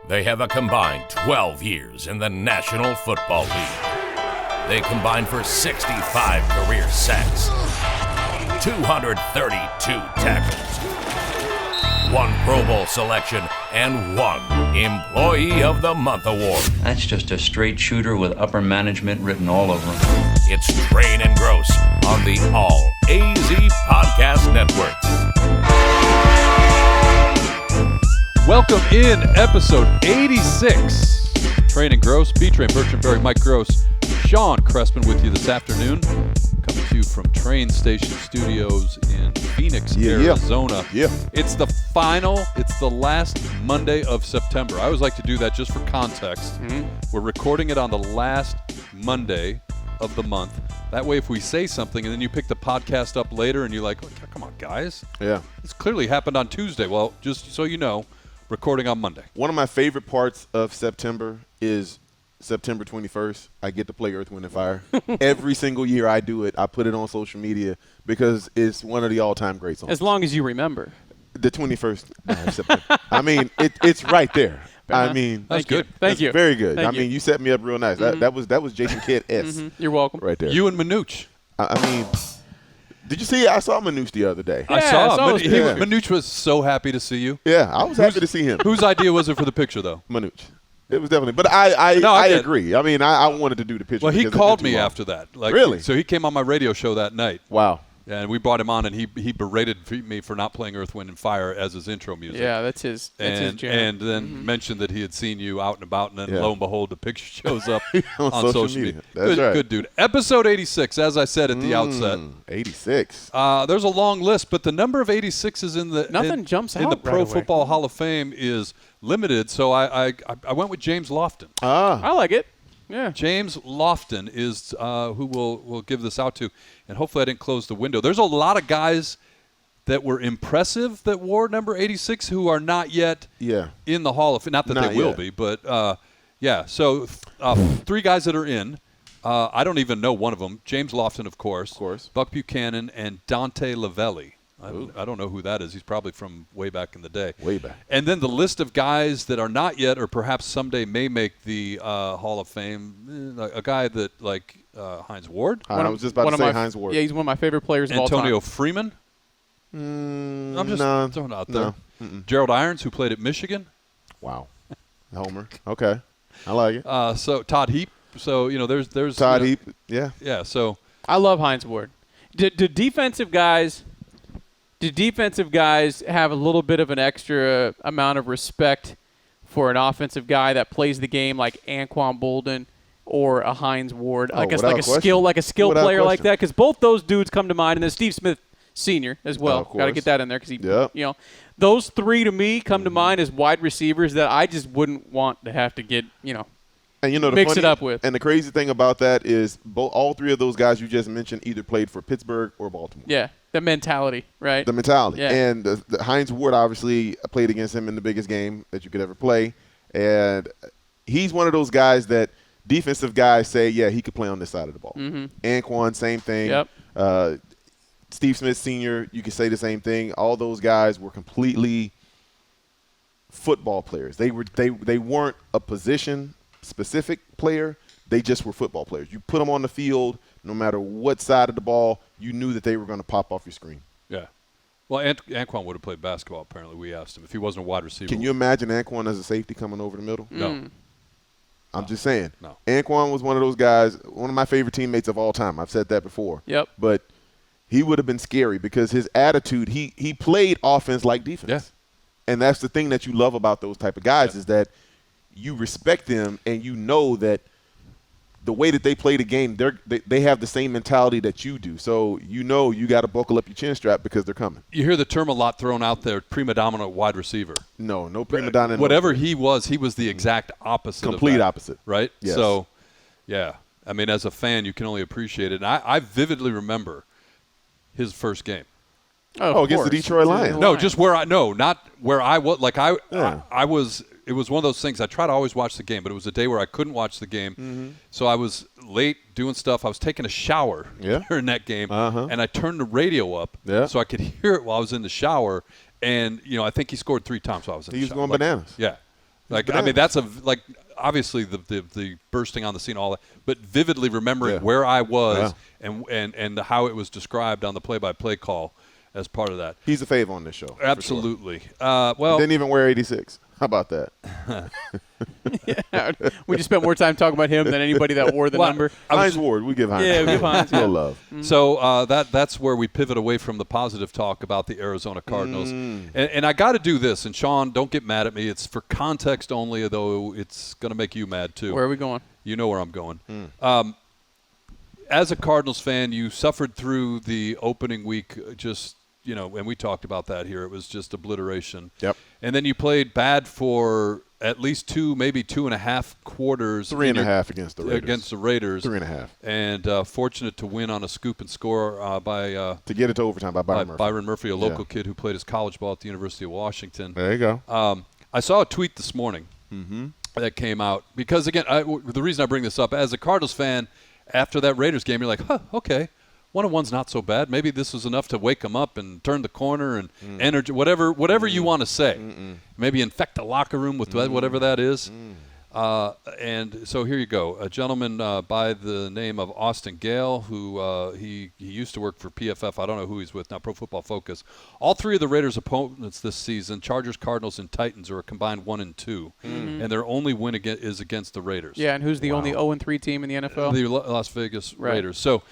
They have a combined 12 years in the National Football League. They combined for 65 career sacks, 232 tackles, 1 Pro Bowl selection, and 1 Employee of the Month award. That's just a straight shooter with upper management written all over him. It's Train and Grose on the All AZ Podcast Network. Welcome in episode 86. Train and Grose, B-Train, Bertrand Berry, Mike Grose, Sean Crespin with you this afternoon. Coming to you from Train Station Studios in Phoenix, Arizona. Yeah. It's the last Monday of September. I always like to do that just for context. We're recording it on the last Monday of the month. That way, if we say something and then you pick the podcast up later and you're like, oh, come on, guys. Yeah. This clearly happened on Tuesday. Well, just so you know, recording on Monday. One of my favorite parts of September is September 21st. I get to play Earth, Wind, and Fire. Every single year I do it. I put it on social media because it's one of the all-time great songs. As long as you remember. The 21st of September. I mean, it's right there. I mean, that's good. Thank you. Very good. Thank I mean, you set me up real nice. That was Jason Kidd-esque. You're welcome. Right there. You and Manouch. I mean, did you see? I saw Manouch the other day. I saw him. Yeah. Manouch was so happy to see you. Yeah, I was happy to see him. Whose idea was it for the picture, though? Manouch. It was definitely. But I agree. I mean, I wanted to do the picture. Well, he because called it's been me too long. after that. Really? So he came on my radio show that night. Wow. And we brought him on, and he berated me for not playing Earth, Wind, and Fire as his intro music. Yeah, that's his jam. And then mentioned that he had seen you out and about, and then lo and behold, the picture shows up on social media. That's right. Good dude. Episode 86, as I said at the outset. 86. There's a long list, but the number of 86s in the Nothing jumps in out the Pro right away. Football Hall of Fame is limited. So I went with James Lofton. I like it. Yeah. James Lofton is who we'll give this out to, and hopefully I didn't close the window. There's a lot of guys that were impressive that wore number 86 who are not yet in the Hall of Fame. Not that they will be, but yeah. So 3 guys that are in. I don't even know one of them. James Lofton, of course. Buck Buchanan and Dante Lavelli. I don't know who that is. He's probably from way back in the day. Way back. And then the list of guys that are not yet or perhaps someday may make the Hall of Fame, a guy that like Hines Ward. I was just about to say Hines Ward. Yeah, he's one of my favorite players of all time. Antonio Freeman. I'm just throwing it out there. No. Gerald Irons, who played at Michigan. Wow. Homer. Okay. I like it. So Todd Heap. So, there's Todd Heap. Yeah. Yeah, so. I love Hines Ward. Do defensive guys have a little bit of an extra amount of respect for an offensive guy that plays the game like Anquan Bolden or a Hines Ward, like a skill player like that? Because both those dudes come to mind, and then Steve Smith Sr. as well. Got to get that in there because those 3 to me come to mind as wide receivers that I just wouldn't want to have to get And mix it up with. And the crazy thing about that is all 3 of those guys you just mentioned either played for Pittsburgh or Baltimore. Yeah, the mentality, right? The mentality. Yeah. And the Hines Ward obviously played against him in the biggest game that you could ever play. And he's one of those guys that defensive guys say, yeah, he could play on this side of the ball. Anquan, same thing. Yep. Steve Smith Sr., you could say the same thing. All those guys were completely football players. They weren't a position-specific player. They just were football players. You put them on the field, no matter what side of the ball, you knew that they were going to pop off your screen. Yeah. Well, Anquan would have played basketball, apparently. We asked him if he wasn't a wide receiver. Can you imagine Anquan as a safety coming over the middle? No. I'm just saying. No. Anquan was one of those guys, one of my favorite teammates of all time. I've said that before. Yep. But he would have been scary because his attitude, he played offense like defense. Yeah. And that's the thing that you love about those type of guys is that you respect them and you know that the way that they play the game, they have the same mentality that you do. So you got to buckle up your chin strap because they're coming. You hear the term a lot thrown out there, prima donna wide receiver. No prima donna. Whatever he was the exact opposite Complete of that, opposite. Right? Yes. So, yeah. I mean, as a fan, you can only appreciate it. And I vividly remember his first game. Against the Detroit Lions. No, just not where I was. Like I was. It was one of those things. I try to always watch the game, but it was a day where I couldn't watch the game. So I was late doing stuff. I was taking a shower during that game, and I turned the radio up so I could hear it while I was in the shower. And I think he scored 3 times while I was in the shower. He was going bananas. Yeah. Like, I mean, that's obviously the bursting on the scene, all that, but vividly remembering where I was and how it was described on the play-by-play call as part of that. He's a fave on this show. Absolutely. Sure. Well, he didn't even wear 86. How about that? Yeah, we just spent more time talking about him than anybody that wore the number. Hines Ward, we give Hines. Yeah, we give Hines. No love. Mm-hmm. So that's where we pivot away from the positive talk about the Arizona Cardinals. And I got to do this. And Sean, don't get mad at me. It's for context only, though it's going to make you mad too. Where are we going? You know where I'm going. As a Cardinals fan, you suffered through the opening week and we talked about that here. It was just obliteration. Yep. And then you played bad for at least 2, maybe 2.5 quarters. 3.5 against the Raiders. Against the Raiders. 3.5. And fortunate to win on a scoop and score to get it to overtime by Byron Murphy. Byron Murphy, a local kid who played his college ball at the University of Washington. There you go. I saw a tweet this morning that came out because, again, the reason I bring this up, as a Cardinals fan, after that Raiders game, you're like, okay. 1-1's not so bad. Maybe this was enough to wake them up and turn the corner and energy, whatever you want to say. Maybe infect the locker room with whatever that is. And so here you go. A gentleman by the name of Austin Gale, who he used to work for PFF. I don't know who he's with now, Pro Football Focus. All 3 of the Raiders' opponents this season, Chargers, Cardinals, and Titans, are a combined 1-2. And their only win is against the Raiders. Yeah, and who's the only 0-3 team in the NFL? The Las Vegas Raiders. So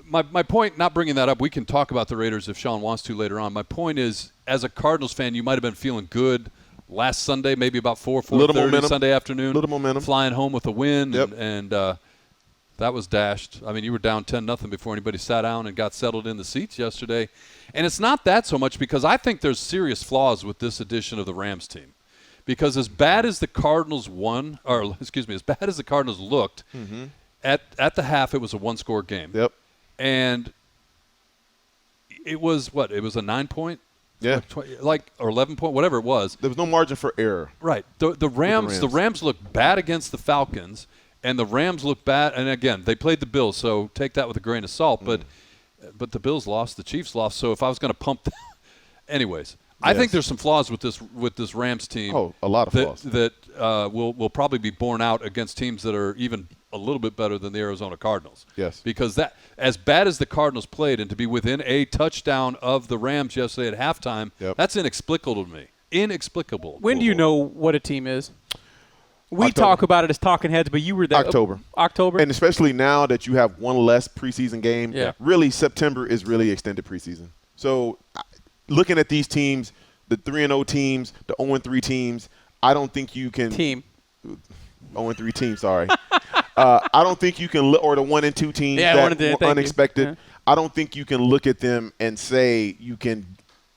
my point, not bringing that up, we can talk about the Raiders if Sean wants to later on. My point is, as a Cardinals fan, you might have been feeling good last Sunday, maybe about 4:30 Sunday afternoon. Little momentum. Flying home with a win, and that was dashed. I mean, you were down 10-0 before anybody sat down and got settled in the seats yesterday. And it's not that so much because I think there's serious flaws with this edition of the Rams team. Because as bad as the Cardinals as bad as the Cardinals looked, at the half it was a 1-score game. Yep. And it was It was a 9-point? Yeah. Or 11 point, whatever it was. There was no margin for error. Right. The Rams looked bad against the Falcons, and the Rams looked bad. And again, they played the Bills, so take that with a grain of salt. But the Bills lost, the Chiefs lost. So if I was going to pump, anyways, I think there's some flaws with this Rams team. Oh, a lot of flaws that will probably be borne out against teams that are even a little bit better than the Arizona Cardinals. Yes. Because that, as bad as the Cardinals played, and to be within a touchdown of the Rams yesterday at halftime, that's inexplicable to me. Inexplicable. When do you know what a team is? We talk about it as talking heads, but you were there. October. And especially now that you have one less preseason game, really September is really extended preseason. So looking at these teams, the 3-0 teams, the 0-3 teams, I don't think you can – 0-3 team, sorry. I don't think you can or the 1-2 teams that were unexpected. Yeah. I don't think you can look at them and say you can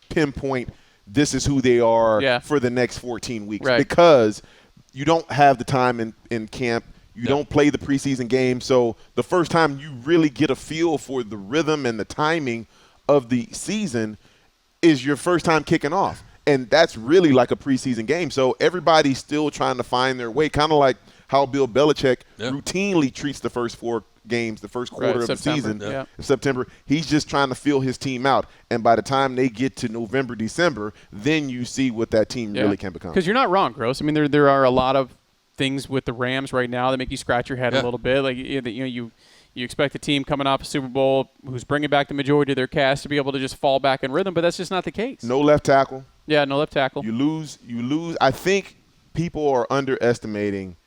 pinpoint this is who they are for the next 14 weeks because you don't have the time in camp. You don't play the preseason game. So the first time you really get a feel for the rhythm and the timing of the season is your first time kicking off. And that's really like a preseason game. So everybody's still trying to find their way, kind of like how Bill Belichick routinely treats the first 4 games, the first quarter of the season in September. He's just trying to feel his team out. And by the time they get to November, December, then you see what that team really can become. Because you're not wrong, Grose. I mean, there are a lot of things with the Rams right now that make you scratch your head a little bit. Like you expect a team coming off a Super Bowl who's bringing back the majority of their cast to be able to just fall back in rhythm, but that's just not the case. No left tackle. Yeah, no left tackle. You lose. I think people are underestimating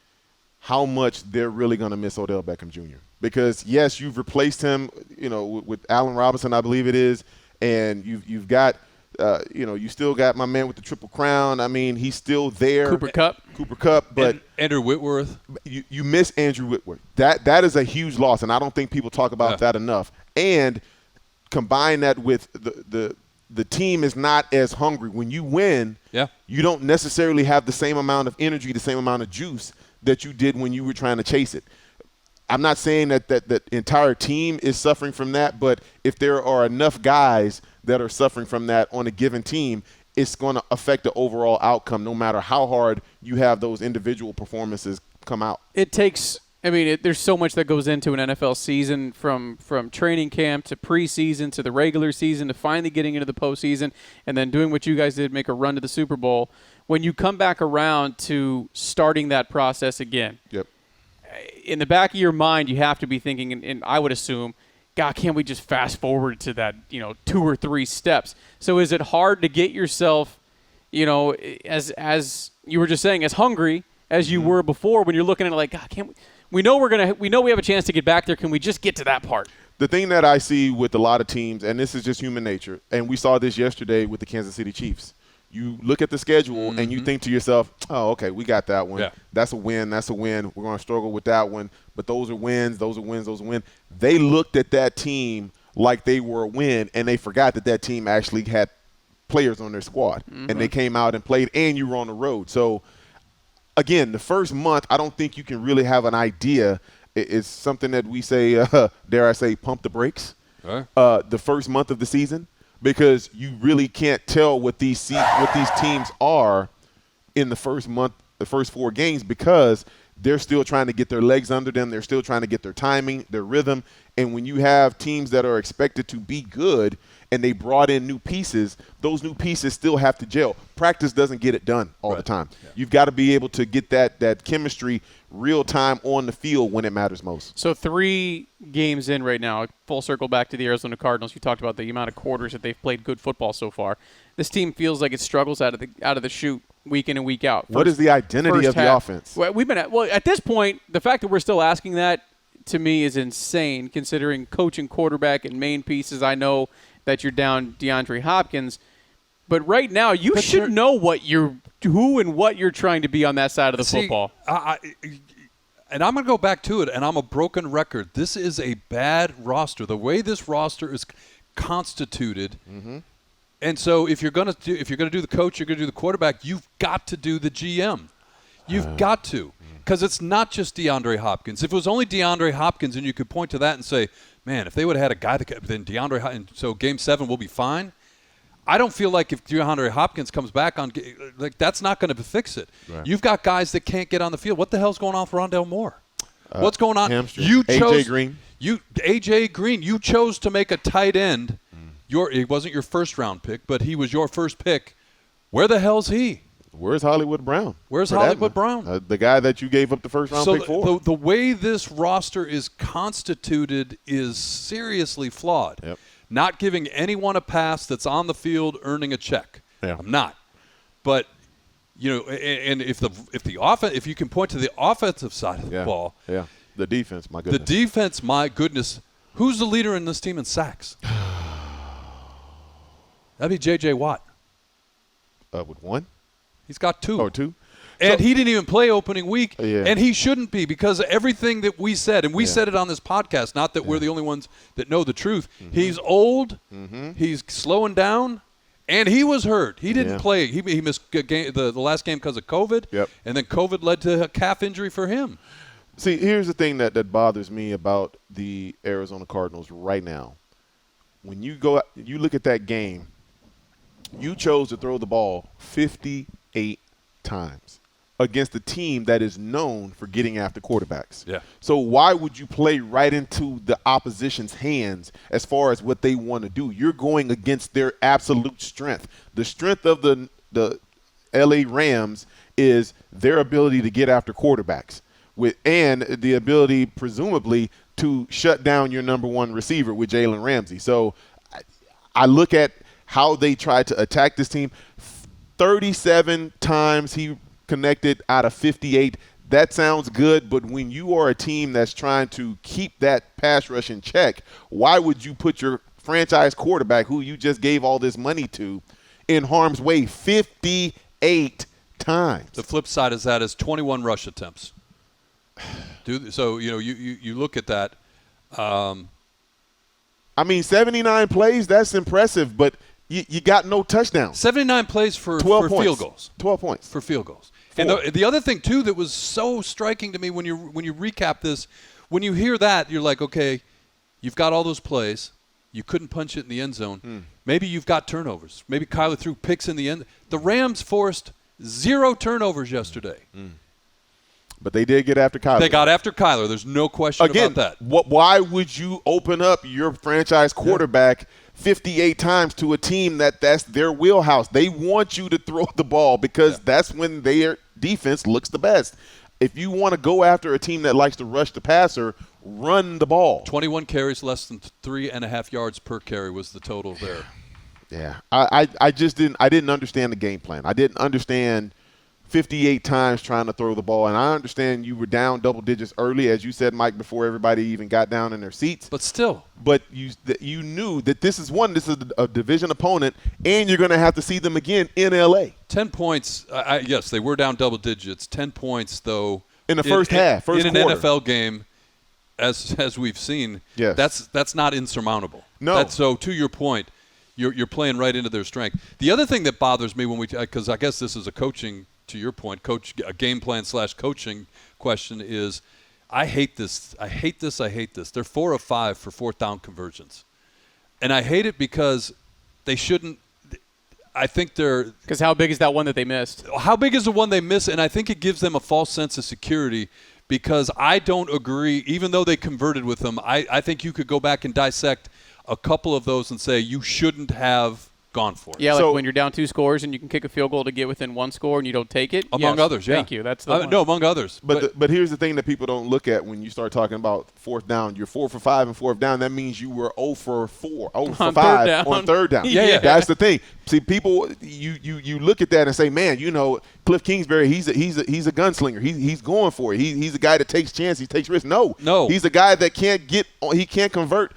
how much they're really going to miss Odell Beckham Jr. Because, yes, you've replaced him, with Allen Robinson, I believe it is, and you've got, you still got my man with the Triple Crown. I mean, he's still there. Cooper Kupp, but and Andrew Whitworth. You miss Andrew Whitworth. That is a huge loss, and I don't think people talk about that enough. And combine that with the team is not as hungry. When you win, you don't necessarily have the same amount of energy, the same amount of juice that you did when you were trying to chase it. I'm not saying that the entire team is suffering from that, but if there are enough guys that are suffering from that on a given team, it's going to affect the overall outcome no matter how hard you have those individual performances come out. It takes I mean, there's so much that goes into an NFL season, from training camp to preseason to the regular season to finally getting into the postseason and then doing what you guys did, make a run to the Super Bowl. When you come back around to starting that process again, in the back of your mind, you have to be thinking, and I would assume, God, can't we just fast forward to that, 2 or 3 steps? So is it hard to get yourself, as you were just saying, as hungry as you were before when you're looking at it like, God, can't we? We know we have a chance to get back there. Can we just get to that part? The thing that I see with a lot of teams, and this is just human nature, and we saw this yesterday with the Kansas City Chiefs. You look at the schedule and you think to yourself, oh, okay, we got that one. Yeah. That's a win. That's a win. We're going to struggle with that one. But those are wins. Those are wins. Those are wins. They looked at that team like they were a win, and they forgot that team actually had players on their squad. And they came out and played, and you were on the road. So, again, the first month, I don't think you can really have an idea. It's something that we say, dare I say, pump the brakes. The first month of the season. Because you really can't tell what these teams are in the first month, the first 4 games, because they're still trying to get their legs under them. They're still trying to get their timing, their rhythm. And when you have teams that are expected to be good and they brought in new pieces, those new pieces still have to gel. Practice doesn't get it done all the time. Yeah. You've got to be able to get that chemistry real time on the field when it matters most. So 3 games in right now, full circle back to the Arizona Cardinals. You talked about the amount of quarters that they've played good football so far. This team feels like it struggles out of the chute week in and week out. What is the identity of the offense? Well, at this point, the fact that we're still asking that, to me, is insane, considering coach and quarterback and main pieces. I know that you're down DeAndre Hopkins, but right now you should know who and what you're trying to be on that side of the football. And I'm going to go back to it, and I'm a broken record. This is a bad roster. The way this roster is constituted, and so if you're going to do the coach, you're going to do the quarterback. You've got to do the GM. You've got to, because it's not just DeAndre Hopkins. If it was only DeAndre Hopkins, and you could point to that and say, man, if they would have had a guy that could, then DeAndre Hopkins, so Game 7 will be fine. I don't feel like if DeAndre Hopkins comes back on, like, that's not going to fix it. Right. You've got guys that can't get on the field. What the hell's going on with Rondale Moore? What's going on? Hamstring. You chose AJ Green. You chose to make a tight end. It wasn't your first round pick, but he was your first pick. Where the hell's he? Where's Hollywood Brown? Where's Hollywood Brown? The guy that you gave up the first round pick for. The way this roster is constituted is seriously flawed. Yep. Not giving anyone a pass that's on the field earning a check. Yeah. I'm not. But and if you can point to the offensive side of the ball. Yeah. The defense, my goodness. The defense, my goodness. Who's the leader in this team in sacks? That'd be J.J. Watt. With 1? He's got 2. Oh, 2? And he didn't even play opening week, and he shouldn't be, because everything that we said, and we said it on this podcast, not that we're the only ones that know the truth. He's old, he's slowing down, and he was hurt. He didn't play. He missed the last game because of COVID, and then COVID led to a calf injury for him. See, here's the thing that bothers me about the Arizona Cardinals right now. When you look at that game, you chose to throw the ball 58 times against a team that is known for getting after quarterbacks. Yeah. So why would you play right into the opposition's hands as far as what they want to do? You're going against their absolute strength. The strength of the LA Rams is their ability to get after quarterbacks and the ability, presumably, to shut down your number 1 receiver with Jalen Ramsey. So I look at how they tried to attack this team. 37 times he connected out of 58. That sounds good, but when you are a team that's trying to keep that pass rush in check, why would you put your franchise quarterback, who you just gave all this money to, in harm's way 58 times? The flip side of that is 21 rush attempts. So you look at that. 79 plays, that's impressive, but you got no touchdowns. 79 plays for field goals. 12 points. For field goals. 4. And the other thing, too, that was so striking to me when you recap this, when you hear that, you're like, okay, you've got all those plays. You couldn't punch it in the end zone. Maybe you've got turnovers. Maybe Kyler threw picks in the end. The Rams forced 0 turnovers yesterday. But they did get after Kyler. They got after Kyler. There's no question about that. Why would you open up your franchise quarterback 58 times to a team that's their wheelhouse? They want you to throw the ball because that's when their defense looks the best. If you want to go after a team that likes to rush the passer, run the ball. 21 carries, less than 3.5 yards per carry was the total there. Yeah, I just didn't understand the game plan. I didn't understand 58 times trying to throw the ball, and I understand you were down double digits early, as you said, Mike, before everybody even got down in their seats. But still. But you knew that this is a division opponent, and you're going to have to see them again in L.A. 10 points, yes, they were down double digits. 10 points, though. In the first half, first quarter. In an NFL game, as we've seen, yes. that's not insurmountable. No. So to your point, you're playing right into their strength. The other thing that bothers me because I guess this is a coaching, to your point, a game plan / coaching question is, I hate this. They're 4 of 5 for fourth down conversions. And I hate it because they shouldn't. I think they're – because how big is that one that they missed? How big is the one they missed? And I think it gives them a false sense of security because I don't agree. Even though they converted with them, I think you could go back and dissect a couple of those and say you shouldn't have gone for it. Yeah, like when you're down 2 scores and you can kick a field goal to get within 1 score and you don't take it. Among others, yeah. Thank you. That's the one. No, among others. But here's the thing that people don't look at when you start talking about fourth down. You're 4 for 5 and fourth down. That means you were 0 for 4, 0 for 5 on third down. Yeah. That's the thing. See, people, you look at that and say, man, Cliff Kingsbury, he's a gunslinger. He's going for it. He's a guy that takes chances. He takes risks. No. He's a guy that can't convert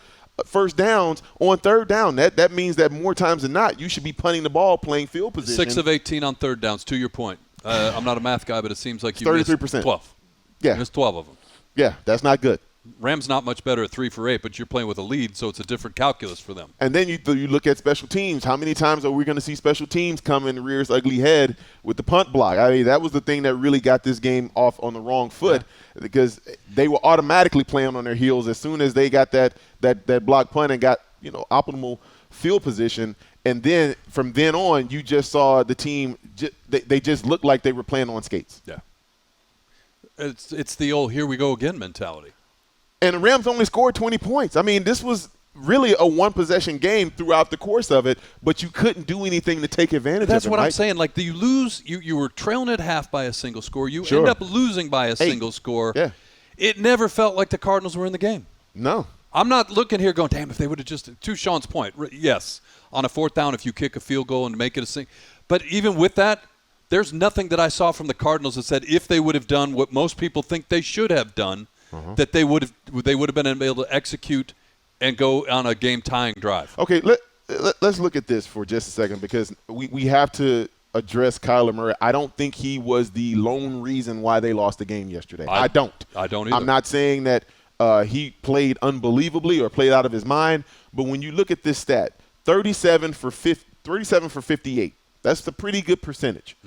first downs on third down. That means that more times than not, you should be punting the ball, playing field position. 6 of 18 on third downs, to your point. I'm not a math guy, but it seems like you 33%. missed 12. Yeah. You missed 12 of them. Yeah, that's not good. Rams not much better at 3 for 8, but you're playing with a lead, so it's a different calculus for them. And then you look at special teams. How many times are we going to see special teams come in the rear's ugly head with the punt block? I mean, that was the thing that really got this game off on the wrong foot because they were automatically playing on their heels as soon as they got that block punt and got optimal field position. And then from then on, you just saw the team. They just looked like they were playing on skates. Yeah. It's the old here we go again mentality. And the Rams only scored 20 points. I mean, this was really a one-possession game throughout the course of it, but you couldn't do anything to take advantage of it. That's what I'm saying. Like, you lose, you were trailing at half by a single score. You end up losing by a single score. Yeah. It never felt like the Cardinals were in the game. No. I'm not looking here going, damn, if they would have just – to Sean's point, yes, on a fourth down, if you kick a field goal and make it a single – but even with that, there's nothing that I saw from the Cardinals that said if they would have done what most people think they should have done, that they would have been able to execute and go on a game-tying drive. Okay, let's look at this for just a second because we have to address Kyler Murray. I don't think he was the lone reason why they lost the game yesterday. I don't. I don't either. I'm not saying that he played unbelievably or played out of his mind, but when you look at this stat, 37 for 58, that's a pretty good percentage.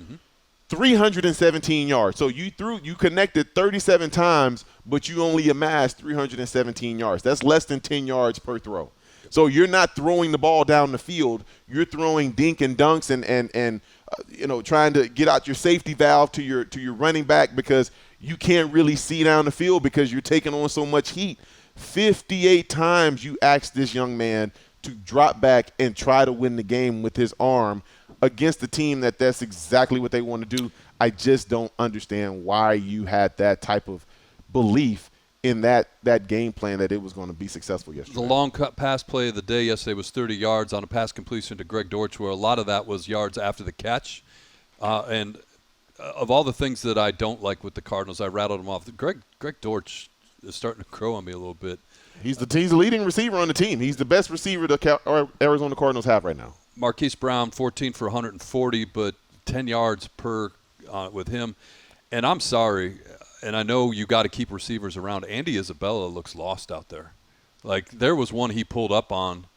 317 yards. So you connected 37 times, but you only amassed 317 yards. That's less than 10 yards per throw. So you're not throwing the ball down the field. You're throwing dink and dunks and trying to get out your safety valve to your running back because you can't really see down the field because you're taking on so much heat. 58 times you asked this young man to drop back and try to win the game with his arm against a team that's exactly what they want to do. I just don't understand why you had that type of belief in that game plan that it was going to be successful yesterday. The long cut pass play of the day yesterday was 30 yards on a pass completion to Greg Dortch, where a lot of that was yards after the catch. And of all the things that I don't like with the Cardinals, I rattled them off. Greg Dortch is starting to grow on me a little bit. He's the leading receiver on the team. He's the best receiver the Arizona Cardinals have right now. Marquise Brown, 14 for 140, but 10 yards per with him. And I'm sorry, and I know you got to keep receivers around. Andy Isabella looks lost out there. Like, there was one he pulled up on,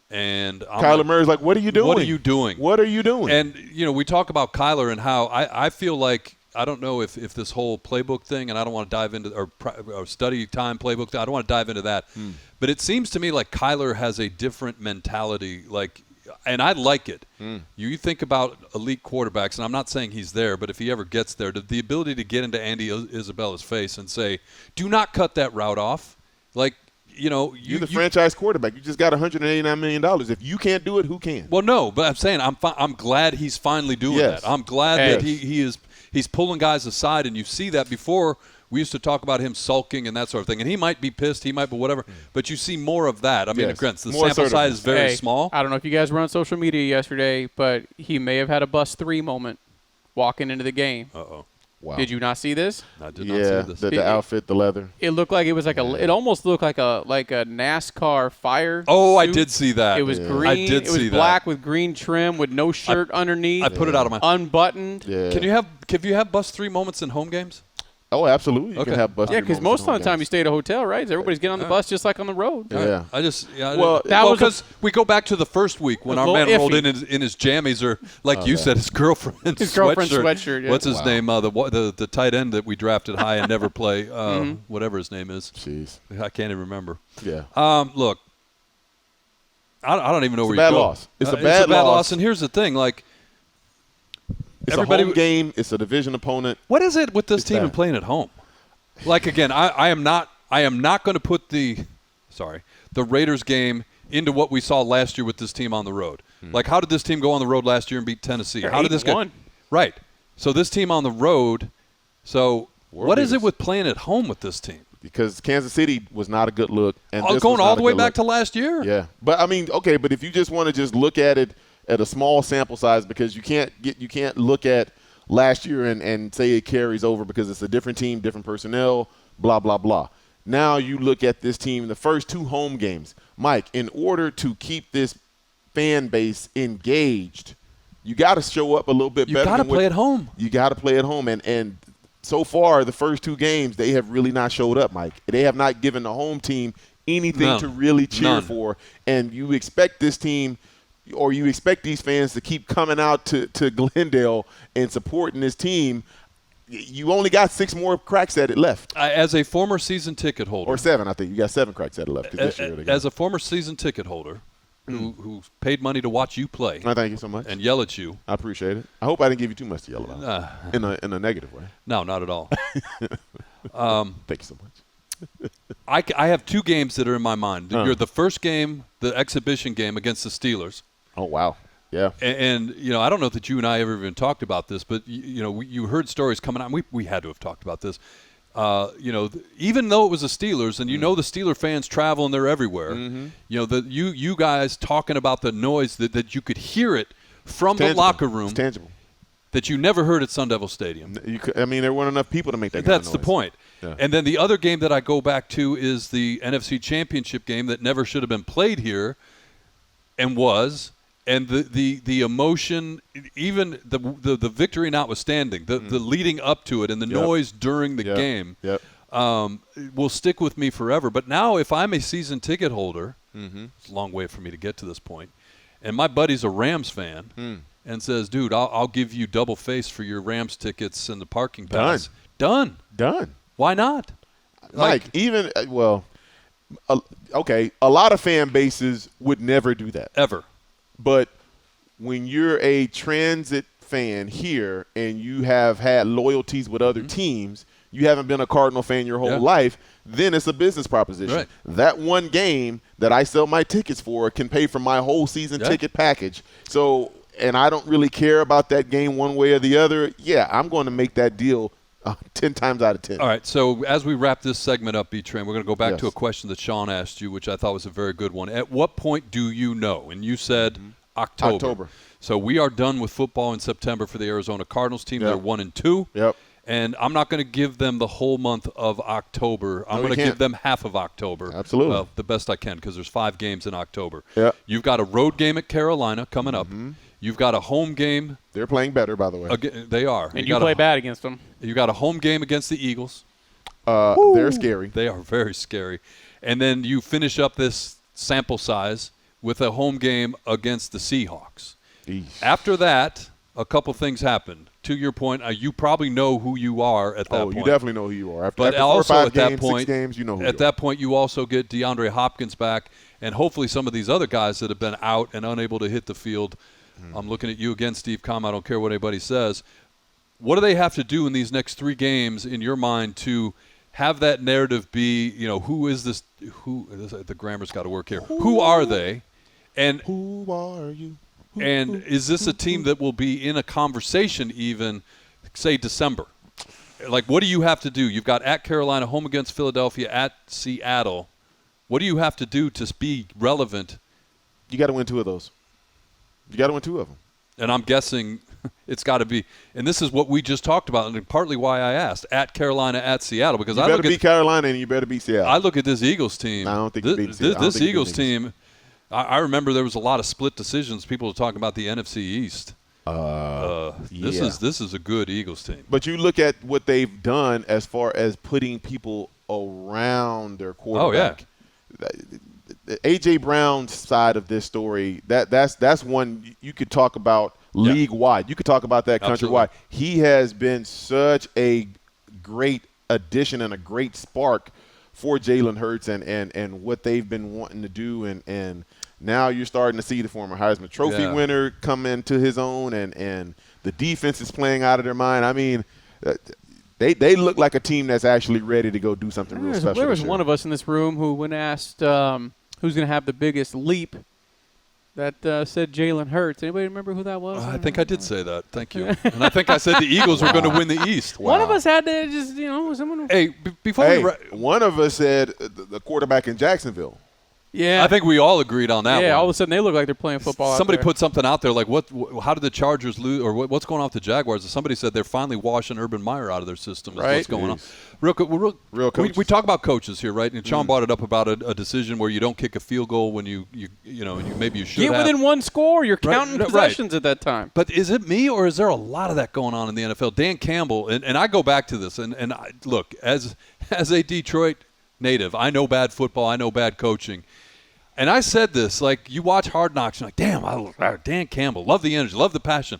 and Kyler Murray's like, what are you doing? What are you doing? What are you doing? And, we talk about Kyler and how I feel like, I don't know if this whole playbook thing, and I don't want to dive into or study time playbook thing, I don't want to dive into that. But it seems to me like Kyler has a different mentality. Like, and I like it. You think about elite quarterbacks, and I'm not saying he's there, but if he ever gets there, the ability to get into Andy Isabella's face and say, do not cut that route off. Like, you're the franchise quarterback. You just got $189 million. If you can't do it, who can? Well, no, but I'm saying I'm glad he's finally doing that. I'm glad that he's pulling guys aside, and you see that before. We used to talk about him sulking and that sort of thing, and he might be pissed, he might be whatever, but you see more of that. I mean, the sample size is very small. I don't know if you guys were on social media yesterday, but he may have had a bust 3 moment walking into the game. Uh-oh. Wow. Did you not see this? I did not see this. The outfit, the leather. It looked like it was it almost looked like a NASCAR fire. Oh, suit. I did see that. It was green. I did see that. It was black with green trim with no shirt underneath. I put it out of my unbuttoned. Yeah. Can you have bust 3 moments in home games? Oh, absolutely. You can have bus. Yeah, because most of the time you stay at a hotel, right? Everybody's getting on the bus just like on the road. Yeah. Because we go back to the first week when our man rolled in his jammies, or like you said, his girlfriend's sweatshirt. Yeah. What's his name? The tight end that we drafted high and never play. Whatever his name is. Jeez. I can't even remember. Yeah. Look, I don't even know where you go. Loss. It's a bad loss. And here's the thing, like. It's a home game. It's a division opponent. What is it with this team and playing at home? Like, again, I am not going to put the Raiders game into what we saw last year with this team on the road. Like, how did this team go on the road last year and beat Tennessee? How did this go? Right. So this team on the road. So what is it with playing at home with this team? Because Kansas City was not a good look. And going all the way back to last year. Yeah. But, I mean, okay, but if you just want to just look at it at a small sample size, because you can't look at last year and say it carries over because it's a different team, different personnel, blah, blah, blah. Now you look at this team, the first 2 home games. Mike, in order to keep this fan base engaged, you got to show up a little bit better. You got to play at home. You got to play at home. And so far, the first 2 games, they have really not showed up, Mike. They have not given the home team anything to really cheer for. And you expect this team – or you expect these fans to keep coming out to Glendale and supporting this team. You only got 6 more cracks at it left. As a former season ticket holder. Or 7, I think. You got 7 cracks at it left. As a former season ticket holder who paid money to watch you play. Thank you so much. And yell at you. I appreciate it. I hope I didn't give you too much to yell about in a negative way. No, not at all. Thank you so much. I have 2 games that are in my mind. You're the first game, the exhibition game against the Steelers. Oh, wow. Yeah. And I don't know that you and I ever even talked about this, but, you heard stories coming out. We had to have talked about this. Even though it was the Steelers, and the Steeler fans travel and they're everywhere, you guys talking about the noise that you could hear it from the locker room. It's tangible. That you never heard at Sun Devil Stadium. There weren't enough people to make that kind of noise. That's the point. Yeah. And then the other game that I go back to is the NFC Championship game that never should have been played here and was. And the emotion, even the victory notwithstanding, the leading up to it and the noise during the game will stick with me forever. But now if I'm a season ticket holder, it's a long way for me to get to this point, and my buddy's a Rams fan and says, dude, I'll give you double face for your Rams tickets and the parking pass. Done. Why not? Mike, okay, a lot of fan bases would never do that. Ever. But when you're a transit fan here and you have had loyalties with other teams, you haven't been a Cardinal fan your whole life, then it's a business proposition. Right. That one game that I sell my tickets for can pay for my whole season ticket package. So, and I don't really care about that game one way or the other. Yeah, I'm going to make that deal 10 times out of 10. All right, so as we wrap this segment up, B-Train, we're going to go back to a question that Sean asked you, which I thought was a very good one. At what point do you know? And you said October. So we are done with football in September for the Arizona Cardinals team. They're 1-2. Yep. And I'm not going to give them the whole month of October. I'm going to give them half of October. Absolutely. Well, the best I can, because there's 5 games in October. Yep. You've got a road game at Carolina coming up. You've got a home game. They're playing better, by the way. They are. And you play bad against them. You got a home game against the Eagles. They're scary. They are very scary. And then you finish up this sample size with a home game against the Seahawks. Eesh. After that, a couple things happen. To your point, you probably know who you are at that point. You definitely know who you are. After but 4 or also 5 at that games, point, 6 games, you know who you are. At that point, you also get DeAndre Hopkins back, and hopefully some of these other guys that have been out and unable to hit the field. I'm looking at you again, Steve Comm. I don't care what anybody says. What do they have to do in these next 3 games, in your mind, to have that narrative be, who is this? The grammar's got to work here. Who are they? And who are you? And is this a team that will be in a conversation even, say, December? Like, what do you have to do? You've got at Carolina, home against Philadelphia, at Seattle. What do you have to do to be relevant? You got to win 2 of those. You got to win 2 of them. And I'm guessing it's got to be – and this is what we just talked about, and partly why I asked, at Carolina, at Seattle. Because you better beat Carolina and you better beat Seattle. I look at this Eagles team. I don't think you beat Seattle. This Eagles team – I remember there was a lot of split decisions. People were talking about the NFC East. This is a good Eagles team. But you look at what they've done as far as putting people around their quarterback. Oh, yeah. A.J. Brown's side of this story, that's one you could talk about league-wide. You could talk about that countrywide. He has been such a great addition and a great spark for Jalen Hurts and what they've been wanting to do. And now you're starting to see the former Heisman Trophy winner come into his own, and the defense is playing out of their mind. I mean, they look like a team that's actually ready to go do something real special. There was one of us in this room who, when asked who's going to have the biggest leap, that said Jalen Hurts. Anybody remember who that was? I think I did say that. Thank you. And I think I said the Eagles were going to win the East. Wow. One of us had to just, someone. Hey, one of us said the quarterback in Jacksonville. Yeah, I think we all agreed on that one. Yeah, all of a sudden they look like they're playing football. Somebody put something out there like, how did the Chargers lose, or what's going on with the Jaguars? And somebody said they're finally washing Urban Meyer out of their system. Right. What's going on? Real quick, we talk about coaches here, right? And Sean brought it up about a decision where you don't kick a field goal when you maybe you should get have. Within 1 score. You're counting possessions at that time. But is it me, or is there a lot of that going on in the NFL? Dan Campbell, and I go back to this, and look, as a Detroit native, I know bad football, I know bad coaching. And I said this, like, you watch Hard Knocks, you're like, damn, Dan Campbell, love the energy, love the passion.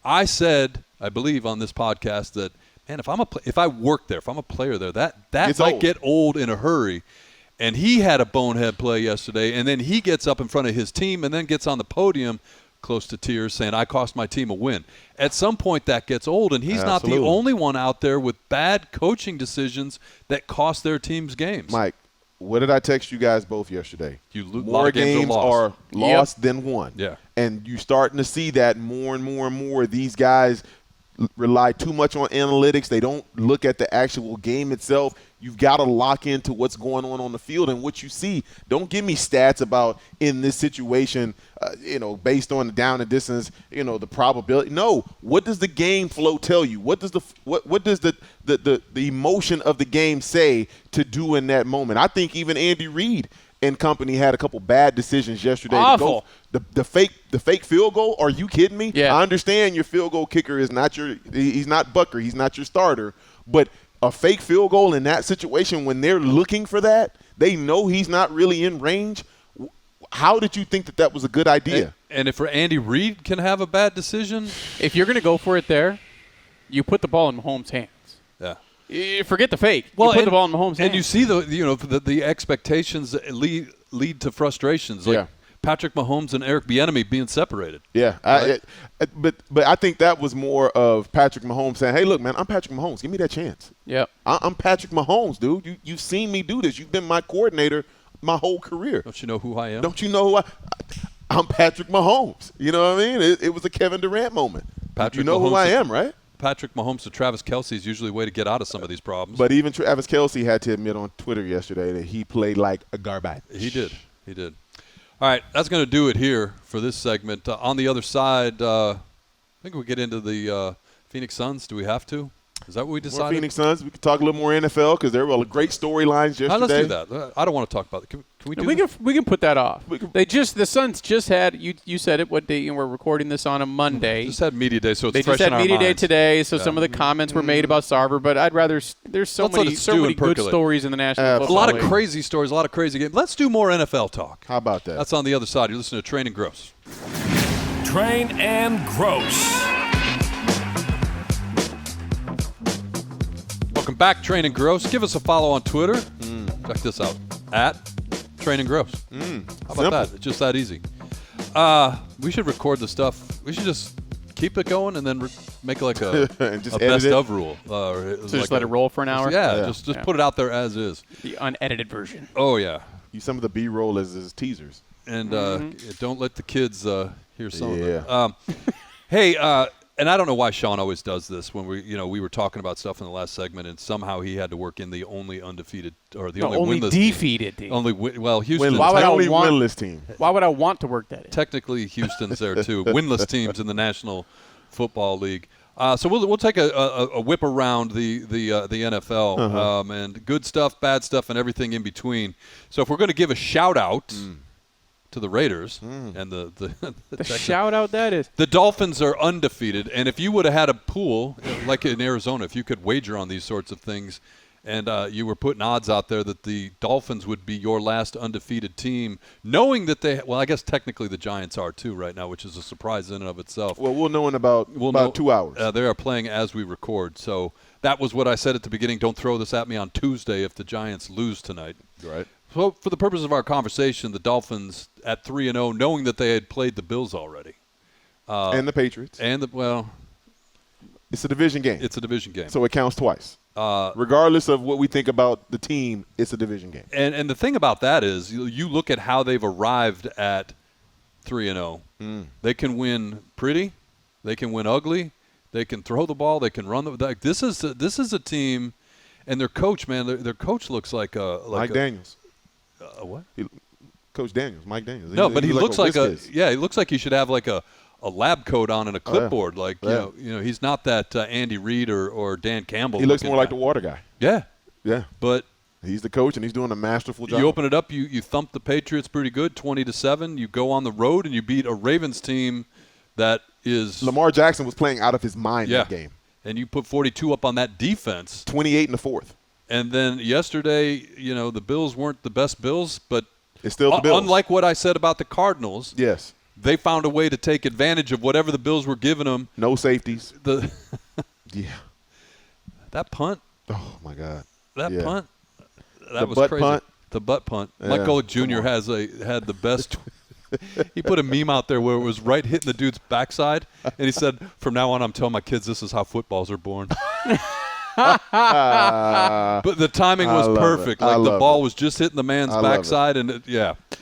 I said, I believe on this podcast that, man, if I work there, if I'm a player there, that might get old in a hurry. And he had a bonehead play yesterday, and then he gets up in front of his team and then gets on the podium close to tears saying, I cost my team a win. At some point that gets old, and he's not the only one out there with bad coaching decisions that cost their teams games. Mike. What did I text you guys both yesterday? More games are lost than won. Yeah. And you're starting to see that more and more and more. These guys rely too much on analytics. They don't look at the actual game itself. You've got to lock into what's going on the field and what you see. Don't give me stats about in this situation, based on the down and distance, the probability. No, what does the game flow tell you? What does the emotion of the game say to do in that moment? I think even Andy Reid and company had a couple bad decisions yesterday. Awful. The fake field goal. Are you kidding me? Yeah. I understand your field goal kicker is not he's not Bucker. He's not your starter. But a fake field goal in that situation, when they're looking for that, they know he's not really in range. How did you think that was a good idea? And if Andy Reid can have a bad decision, if you're going to go for it there, you put the ball in Mahomes' hands. Yeah. Forget the fake. You put the ball in Mahomes' hands. And you see the expectations that lead to frustrations. Like Patrick Mahomes and Eric Bieniemy being separated. Yeah. Right? But I think that was more of Patrick Mahomes saying, hey, look, man, I'm Patrick Mahomes. Give me that chance. Yeah. I'm Patrick Mahomes, dude. You've seen me do this. You've been my coordinator my whole career. Don't you know who I am? Don't you know who I'm Patrick Mahomes. You know what I mean? It was a Kevin Durant moment. You know who I am, right? Patrick Mahomes to Travis Kelce is usually a way to get out of some of these problems. But even Travis Kelce had to admit on Twitter yesterday that he played like a garbage. He did. All right, that's going to do it here for this segment. On the other side, I think we get into the Phoenix Suns. Do we have to? Is that what we decided? More Phoenix Suns. We can talk a little more NFL because there were great storylines yesterday. Let's do that. I don't want to talk about it. Can we do that? We can put that off. The Suns just had, you said it, what day? We're recording this on a Monday. Just had media day, so it's they fresh just had in our media day minds. today, so some of the comments were made about Sarver, but I'd rather there's so many good stories in the National Football A lot League. of crazy stories, a lot of crazy games. Let's do more NFL talk. How about that? That's on the other side. You're listening to Train and Gross. Train and Gross. Welcome back, Train and Gross. Give us a follow on Twitter. Check this out. training Grose. How about simple. that? It's just that easy. We should record the stuff. We should just keep it going and then make like a best of rule. So just let it roll for an hour? Yeah. Just put it out there as is. The unedited version. Oh, yeah. Use some of the B-roll as teasers. And don't let the kids hear some of it. Hey, and I don't know why Sean always does this when we were talking about stuff in the last segment, and somehow he had to work in the only undefeated or the only winless defeated team. Houston. Only winless team. Why would I want to work that in? Technically, Houston's there too. Winless teams in the National Football League. So we'll take a whip around the NFL and good stuff, bad stuff, and everything in between. So if we're going to give a shout out to the Raiders and the shout out that is the Dolphins are undefeated, and if you would have had a pool like in Arizona, if you could wager on these sorts of things, and you were putting odds out there that the Dolphins would be your last undefeated team, knowing that I guess technically the Giants are too right now, which is a surprise in and of itself. Well, we'll know in about 2 hours. They are playing as we record, so that was what I said at the beginning. Don't throw this at me on Tuesday if the Giants lose tonight. Right. So for the purpose of our conversation, the Dolphins at 3-0, knowing that they had played the Bills already. And the Patriots. It's a division game. It's a division game. So it counts twice. Regardless of what we think about the team, it's a division game. And the thing about that is you look at how they've arrived at 3-0. They can win pretty. They can win ugly. They can throw the ball. They can run the – this is a team – and their coach, man, their coach looks like Mike Daniels. What? Coach Daniels, Mike Daniels. No, but he looks like he looks like he should have like a lab coat on and a clipboard. Like you know, he's not that Andy Reid or Dan Campbell. He looks more like the water guy. Yeah. But he's the coach and he's doing a masterful job. You open it up, you thump the Patriots pretty good, 20-7. You go on the road and you beat a Ravens team that is Lamar Jackson was playing out of his mind that game. And you put 42 up on that defense. 28 in the fourth. And then yesterday, the Bills weren't the best Bills, but it's still the Bills. Unlike what I said about the Cardinals, yes, they found a way to take advantage of whatever the Bills were giving them. No safeties. That punt. Oh my God. That punt. That was crazy. Punt. The butt punt. Michael Jr. had the best. He put a meme out there where it was right hitting the dude's backside, and he said, "From now on, I'm telling my kids this is how footballs are born." But the timing was perfect. Like the ball was just hitting the man's backside, and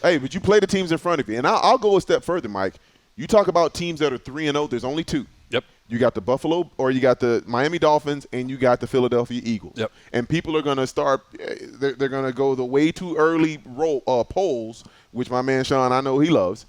Hey, but you play the teams in front of you, and I'll go a step further, Mike. You talk about teams that are 3-0. There's only two. Yep. You got the Buffalo, or you got the Miami Dolphins, and you got the Philadelphia Eagles. Yep. And people are going to start. They're going to go the way too early polls, which my man Sean, I know he loves.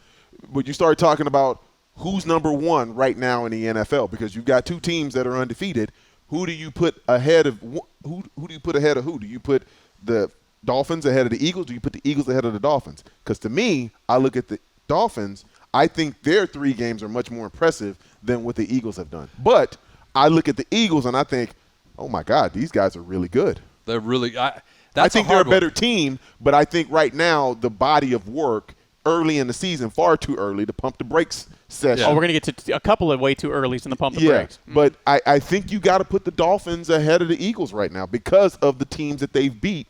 But you start talking about who's number one right now in the NFL, because you've got two teams that are undefeated. Who do you put ahead of who do you put ahead of who? Do you put the Dolphins ahead of the Eagles? Do you put the Eagles ahead of the Dolphins? Because to me, I look at the Dolphins. I think their 3 games are much more impressive than what the Eagles have done. But I look at the Eagles and I think, oh my God, these guys are really good. They're really. I think they're a better team, but I think right now the body of work early in the season, far too early to pump the brakes session. Oh, we're going to get to a couple of way too earlys in the pump the brakes. But I think you got to put the Dolphins ahead of the Eagles right now because of the teams that they've beat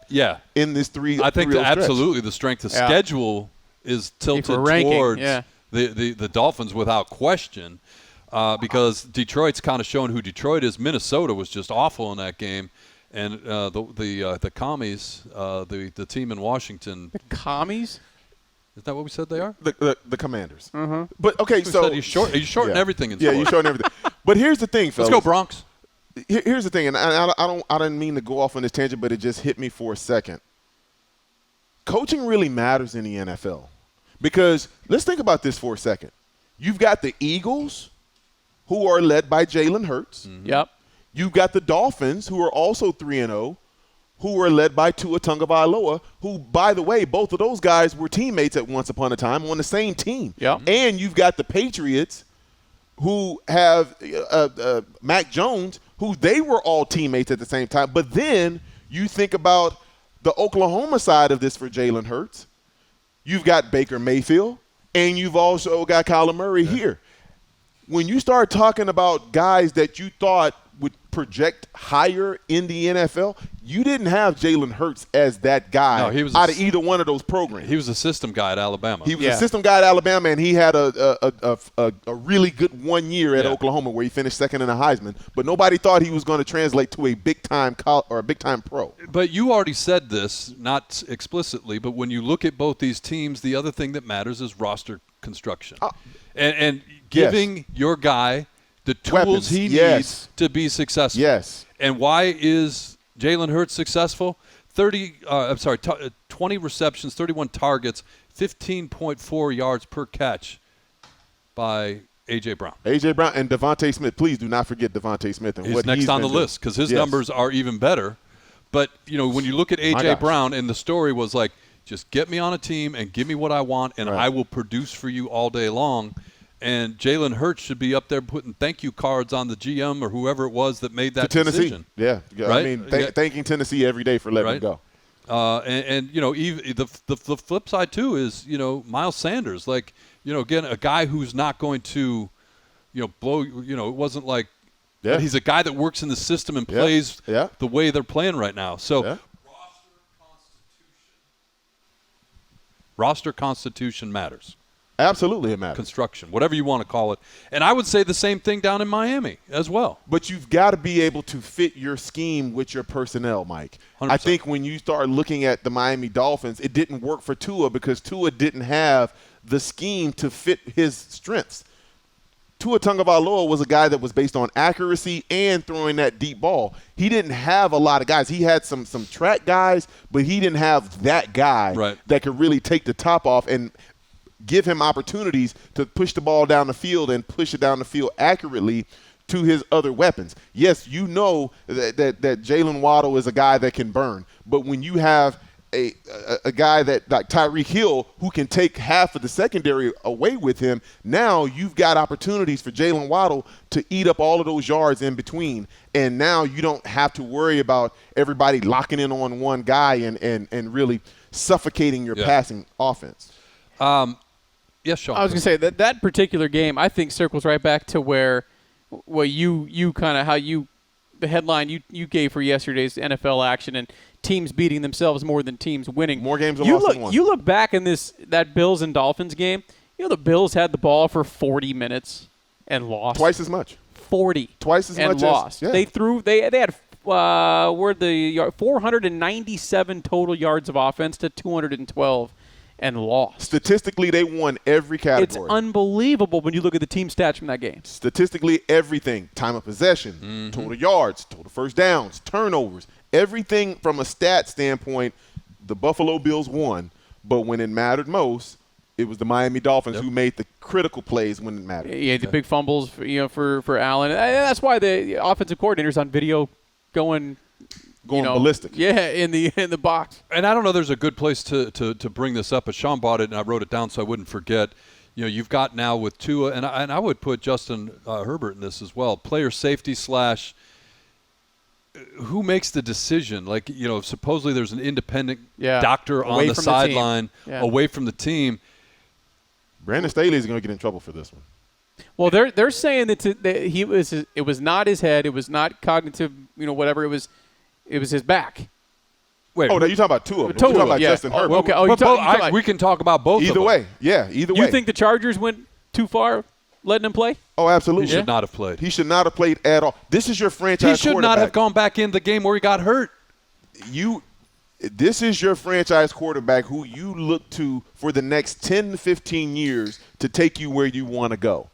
in this 3-0 I think stretch. Absolutely the strength of schedule is tilted towards the Dolphins without question, because Detroit's kind of showing who Detroit is. Minnesota was just awful in that game. And the Commies, the team in Washington. The Commies? Is that what we said they are? The Commanders. Mm-hmm. But okay, so you shorten everything in sports. Yeah, you shorten everything. But here's the thing, fellas. Let's go Bronx. Here's the thing, and I didn't mean to go off on this tangent, but it just hit me for a second. Coaching really matters in the NFL, because let's think about this for a second. You've got the Eagles, who are led by Jalen Hurts. Mm-hmm. Yep. You've got the Dolphins, who are also 3-0. Who were led by Tua Tagovailoa, who, by the way, both of those guys were teammates at once upon a time on the same team. Yep. And you've got the Patriots, who have Mac Jones, who they were all teammates at the same time. But then you think about the Oklahoma side of this for Jalen Hurts. You've got Baker Mayfield, and you've also got Kyler Murray here. When you start talking about guys that you thought would project higher in the NFL, you didn't have Jalen Hurts as that guy out of either one of those programs. He was a system guy at Alabama. He was a system guy at Alabama, and he had a really good 1 year at Oklahoma where he finished second in the Heisman. But nobody thought he was going to translate to a big-time or a big-time pro. But you already said this, not explicitly, but when you look at both these teams, the other thing that matters is roster construction. And giving your guy the tools he needs to be successful. Yes. And why is Jalen Hurts successful? 20 receptions, 31 targets, 15.4 yards per catch by A.J. Brown. A.J. Brown and Devontae Smith. Please do not forget Devontae Smith and what he's next on the doing. list because his numbers are even better. But, when you look at A.J. Brown, and the story was like, just get me on a team and give me what I want, and I will produce for you all day long. And Jalen Hurts should be up there putting thank you cards on the GM or whoever it was that made that decision. Yeah. Right? I mean, thanking Tennessee every day for letting him go. Even the flip side, too, is, Miles Sanders. Like, again, a guy who's not going to, blow, it wasn't like he's a guy that works in the system and plays the way they're playing right now. So roster constitution matters. Absolutely it matters. Construction, whatever you want to call it. And I would say the same thing down in Miami as well. But you've got to be able to fit your scheme with your personnel, Mike. 100%. I think when you start looking at the Miami Dolphins, it didn't work for Tua because Tua didn't have the scheme to fit his strengths. Tua Tagovailoa was a guy that was based on accuracy and throwing that deep ball. He didn't have a lot of guys. He had some track guys, but he didn't have that guy that could really take the top off and give him opportunities to push the ball down the field and push it down the field accurately to his other weapons. Yes, you know that Jalen Waddle is a guy that can burn, but when you have a guy that like Tyreek Hill who can take half of the secondary away with him, now you've got opportunities for Jalen Waddle to eat up all of those yards in between, and now you don't have to worry about everybody locking in on one guy and really suffocating your passing offense. Yes, Sean. I was going to say that particular game, I think, circles right back to where you kind of the headline you gave for yesterday's NFL action and teams beating themselves more than teams winning. More games are lost than won. You look back in that Bills and Dolphins game. The Bills had the ball for 40 minutes and lost. Twice as much. 40. Twice as much. And lost. They had 497 total yards of offense to 212. And lost. Statistically, they won every category. It's unbelievable when you look at the team stats from that game. Statistically, everything. Time of possession, total yards, total first downs, turnovers. Everything from a stat standpoint, the Buffalo Bills won. But when it mattered most, it was the Miami Dolphins who made the critical plays when it mattered. Yeah, the big fumbles for Allen. And that's why the offensive coordinator's on video going ballistic. Yeah, in the box. And I don't know there's a good place to bring this up, but Sean brought it and I wrote it down so I wouldn't forget. You've got now with Tua, and I would put Justin Herbert in this as well, player safety / who makes the decision? Like, supposedly there's an independent doctor on the sideline away from the team. Brandon Staley is going to get in trouble for this one. Well, they're saying that it was not his head, it was not cognitive, whatever, it was his back. Wait, no, you're talking about two of them. You're talking about Justin Herbert. Okay. We can talk about both either of them. way. Yeah, either way. You think the Chargers went too far letting him play? Oh, absolutely. He should not have played. He should not have played at all. This is your franchise quarterback. He should not have gone back in the game where he got hurt. This is your franchise quarterback who you look to for the next 10 to 15 years to take you where you want to go.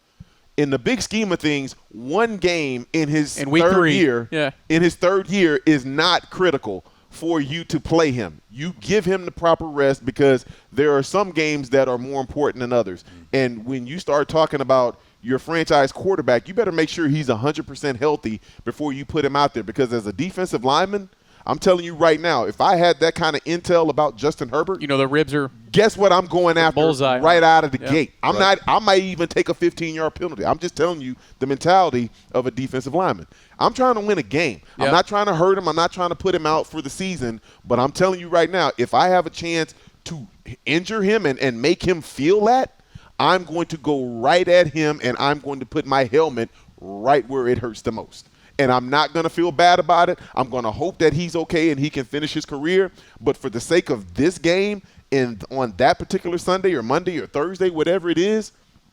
In the big scheme of things, one game in his third year is not critical for you to play him. You give him the proper rest because there are some games that are more important than others. And when you start talking about your franchise quarterback, you better make sure he's 100% healthy before you put him out there, because as a defensive lineman, I'm telling you right now, if I had that kind of intel about Justin Herbert, the ribs are. Guess what? I'm going after bullseye. Right out of the gate. I might even take a 15-yard penalty. I'm just telling you the mentality of a defensive lineman. I'm trying to win a game. Yep. I'm not trying to hurt him. I'm not trying to put him out for the season. But I'm telling you right now, if I have a chance to injure him and make him feel that, I'm going to go right at him and I'm going to put my helmet right where it hurts the most. And I'm not going to feel bad about it. I'm going to hope that he's okay and he can finish his career. But for the sake of this game and on that particular Sunday or Monday or Thursday, whatever it is,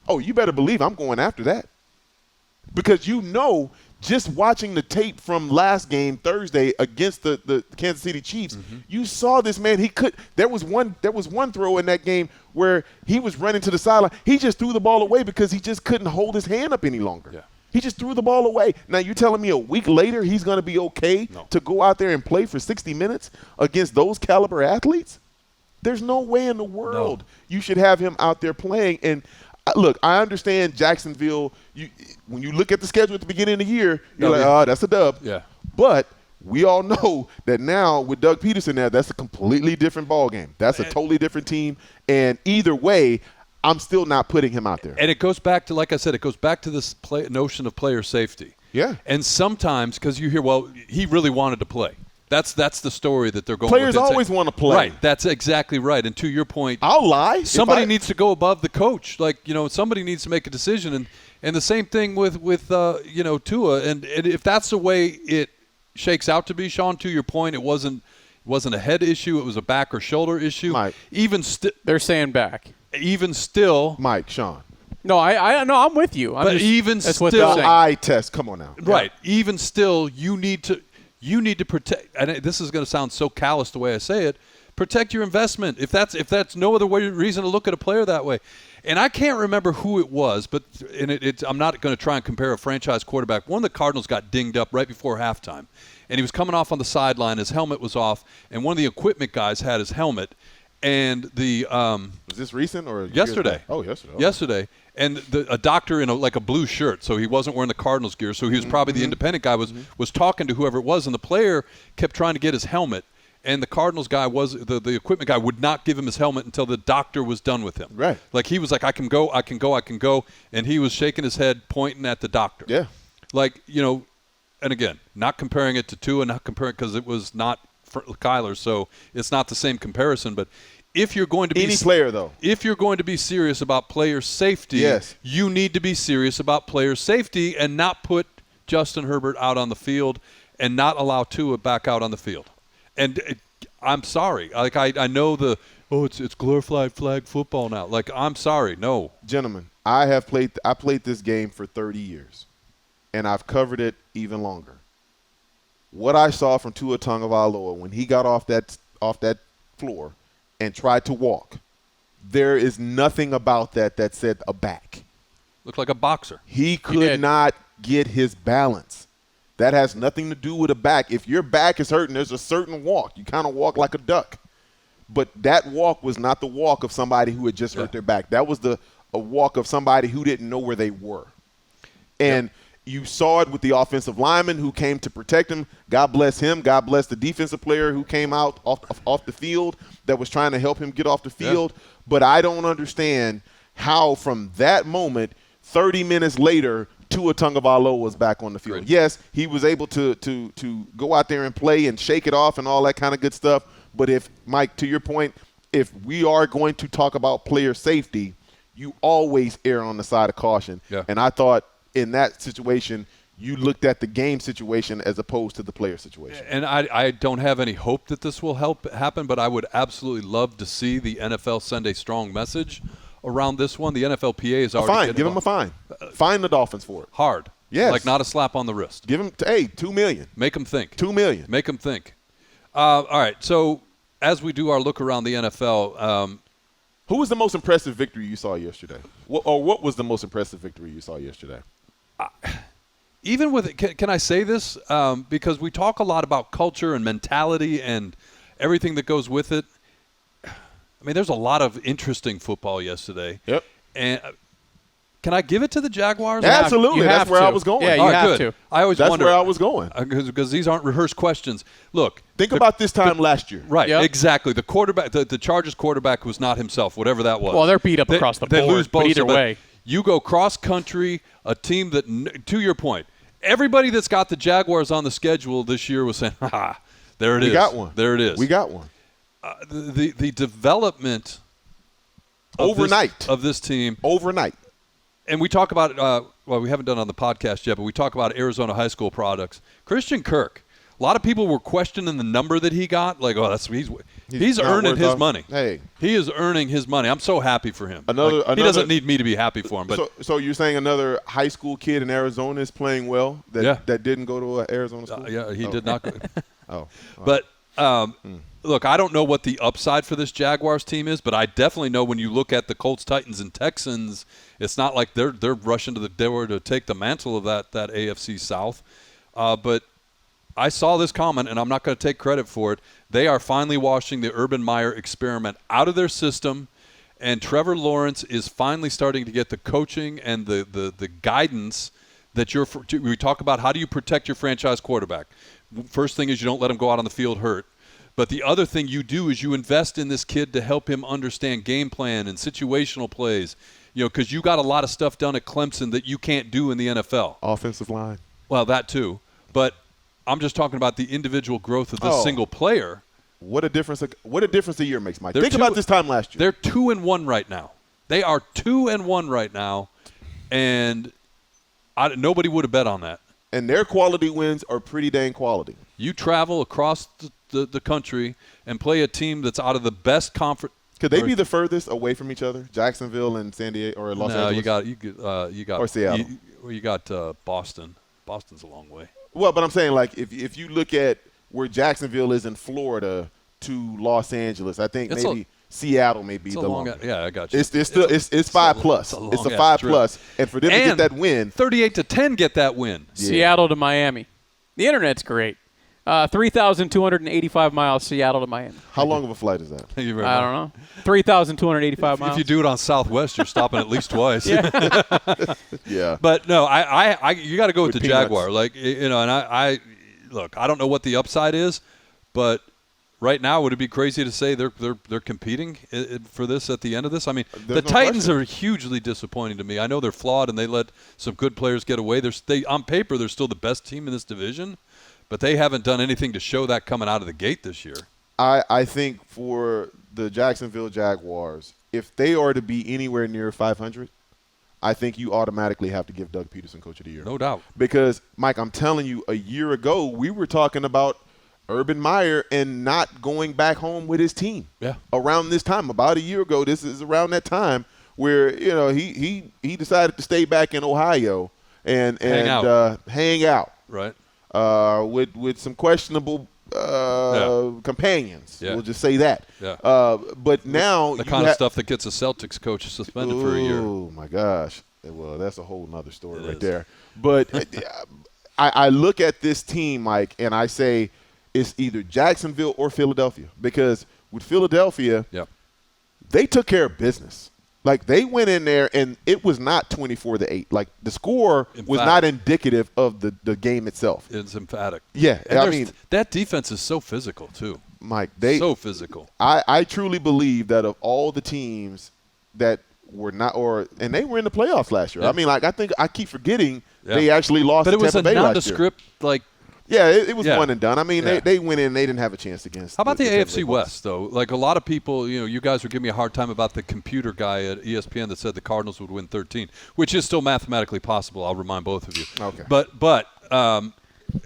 you better believe I'm going after that. Because just watching the tape from last game Thursday against the Kansas City Chiefs, you saw this man. There was one throw in that game where he was running to the sideline. He just threw the ball away because he just couldn't hold his hand up any longer. Yeah. He just threw the ball away. Now you're telling me a week later he's going to be okay to go out there and play for 60 minutes against those caliber athletes? There's no way in the world you should have him out there playing. And look, I understand Jacksonville. When you look at the schedule at the beginning of the year, you're like, that's a dub. Yeah. But we all know that now with Doug Peterson there, that's a completely different ballgame. That's a totally different team. And either way, I'm still not putting him out there. And it goes back to, like I said, this notion of player safety. Yeah. And sometimes, because you hear, he really wanted to play. That's the story that they're going Players with. always want to play. Right. That's exactly right. And to your point, I'll lie. Somebody needs to go above the coach. Somebody needs to make a decision. And the same thing with Tua. And if that's the way it shakes out to be, Sean, to your point, it wasn't a head issue. It was a back or shoulder issue. Mike. They're saying back. Even still. Mike, Sean. No, I'm with you. That's what still, they're saying. eye test. Come on now. Right. Yeah. Even still, you need to protect. And this is going to sound so callous the way I say it. Protect your investment. If that's no other reason to look at a player that way. And I can't remember who it was, but I'm not going to try and compare a franchise quarterback. One of the Cardinals got dinged up right before halftime, and he was coming off on the sideline. His helmet was off, and one of the equipment guys had his helmet. And was this recent or yesterday? Oh, yesterday. Yesterday, and a doctor in a blue shirt, so he wasn't wearing the Cardinals gear, so he was probably the independent guy. Was talking to whoever it was, and the player kept trying to get his helmet, and the Cardinals guy the equipment guy would not give him his helmet until the doctor was done with him. Right. Like he was like, I can go, and he was shaking his head, pointing at the doctor. Yeah. And again, not comparing it to Tua, not comparing because it was not Kyler, so it's not the same comparison. But if you're going to be if you're going to be serious about player safety, you need to be serious about player safety and not put Justin Herbert out on the field and not allow Tua back out on the field. And I'm sorry, I know it's glorified flag football now. I'm sorry, no, gentlemen, I played this game for 30 years, and I've covered it even longer. What I saw from Tua Tagovailoa when he got off that floor and tried to walk, there is nothing about that said a back. Looked like a boxer. He could not get his balance. That has nothing to do with a back. If your back is hurting, there's a certain walk. You kind of walk like a duck. But that walk was not the walk of somebody who had just hurt their back. That was a walk of somebody who didn't know where they were. And you saw it with the offensive lineman who came to protect him. God bless him. God bless the defensive player who came out off the field that was trying to help him get off the field. Yeah. But I don't understand how from that moment, 30 minutes later, Tua Tagovailoa was back on the field. Great. Yes, he was able to go out there and play and shake it off and all that kind of good stuff. But if, Mike, to your point, if we are going to talk about player safety, you always err on the side of caution. Yeah. And I thought in that situation, you looked at the game situation as opposed to the player situation. And I don't have any hope that this will happen, but I would absolutely love to see the NFL send a strong message around this one. The NFLPA is already give him a fine. Fine the Dolphins for it. Hard. Yes. Like not a slap on the wrist. Give him, $2 million. Make them think. $2 million. Make them think. All right, so as we do our look around the NFL, who was the most impressive victory you saw yesterday? What was the most impressive victory you saw yesterday? Even with can I say this? Because we talk a lot about culture and mentality and everything that goes with it. I mean, there's a lot of interesting football yesterday. Yep. And can I give it to the Jaguars? Absolutely. That's where I was going. Yeah, you have to. I always wonder. That's where I was going. Because these aren't rehearsed questions. Look. Think about this time last year. Right, exactly. The quarterback, the Chargers quarterback was not himself, whatever that was. Well, they're beat up across the board. They lose both, but either way. You go cross-country, a team that, to your point, everybody that's got the Jaguars on the schedule this year was saying, there it is. We got one. There it is. We got one. The development overnight of this team. Overnight. And we talk about well, we haven't done it on the podcast yet, but we talk about Arizona high school products. Christian Kirk. A lot of people were questioning the number that he got. Like, oh, he's earning his money. Hey, he is earning his money. I'm so happy for him. He doesn't need me to be happy for him. But so you're saying another high school kid in Arizona is playing well that didn't go to an Arizona school? Yeah, he did not go. Oh, but look, I don't know what the upside for this Jaguars team is, but I definitely know when you look at the Colts, Titans, and Texans, it's not like they're rushing to the door to take the mantle of that AFC South. But I saw this comment, and I'm not going to take credit for it. They are finally washing the Urban Meyer experiment out of their system, and Trevor Lawrence is finally starting to get the coaching and the guidance that we talk about. How do you protect your franchise quarterback? First thing is you don't let him go out on the field hurt. But the other thing you do is you invest in this kid to help him understand game plan and situational plays, because you got a lot of stuff done at Clemson that you can't do in the NFL. Offensive line. Well, that too. But I'm just talking about the individual growth of this single player. What a difference a year makes, Mike. Think about this time last year. They're 2-1 right now. They are 2-1 right now, and nobody would have bet on that. And their quality wins are pretty dang quality. You travel across the country and play a team that's out of the best conference. Could they be the furthest away from each other? Jacksonville and San Diego or Los Angeles? No, you got or Seattle. You got Boston. Boston's a long way. Well, but I'm saying, like, if you look at where Jacksonville is in Florida to Los Angeles, I think Seattle may be the longest. Yeah, I got you. It's 5+. It's a 5+, and for them to get that win, 38-10, get that win. Yeah. Seattle to Miami. The internet's great. 3,285 miles, Seattle to Miami. How long of a flight is that? I don't know. 3,285 miles. If you do it on Southwest, you're stopping at least twice. Yeah. But no, you got to go with the Jaguar. Like, and I look, I don't know what the upside is, but right now, would it be crazy to say they're competing for this at the end of this? I mean, the Titans are hugely disappointing to me. I know they're flawed and they let some good players get away. On paper, they're still the best team in this division. But they haven't done anything to show that coming out of the gate this year. I think for the Jacksonville Jaguars, if they are to be anywhere near 500, I think you automatically have to give Doug Peterson Coach of the Year. No doubt. Because, Mike, I'm telling you, a year ago, we were talking about Urban Meyer and not going back home with his team. Yeah. Around this time, about a year ago, this is around that time where, he decided to stay back in Ohio and hang out. Right. With some questionable companions. Yeah. We'll just say that. Yeah. But now the kind of stuff that gets a Celtics coach suspended for a year. Oh, my gosh. Well, that's a whole nother story right there. But I look at this team, Mike, and I say it's either Jacksonville or Philadelphia. Because with Philadelphia, they took care of business. Like, they went in there, and it was not 24-8. Like, the score was not indicative of the game itself. It's emphatic. Yeah. I mean, that defense is so physical, too. Mike, so physical. I truly believe that of all the teams that were not – and they were in the playoffs last year. Yeah. I mean, like, I keep forgetting they actually lost to Tampa Bay last year. But it was a nondescript, like – yeah, it was one and done. I mean, they went in, they didn't have a chance against. How about the AFC West, though? Like, a lot of people, you guys were giving me a hard time about the computer guy at ESPN that said the Cardinals would win 13, which is still mathematically possible. I'll remind both of you. Okay. But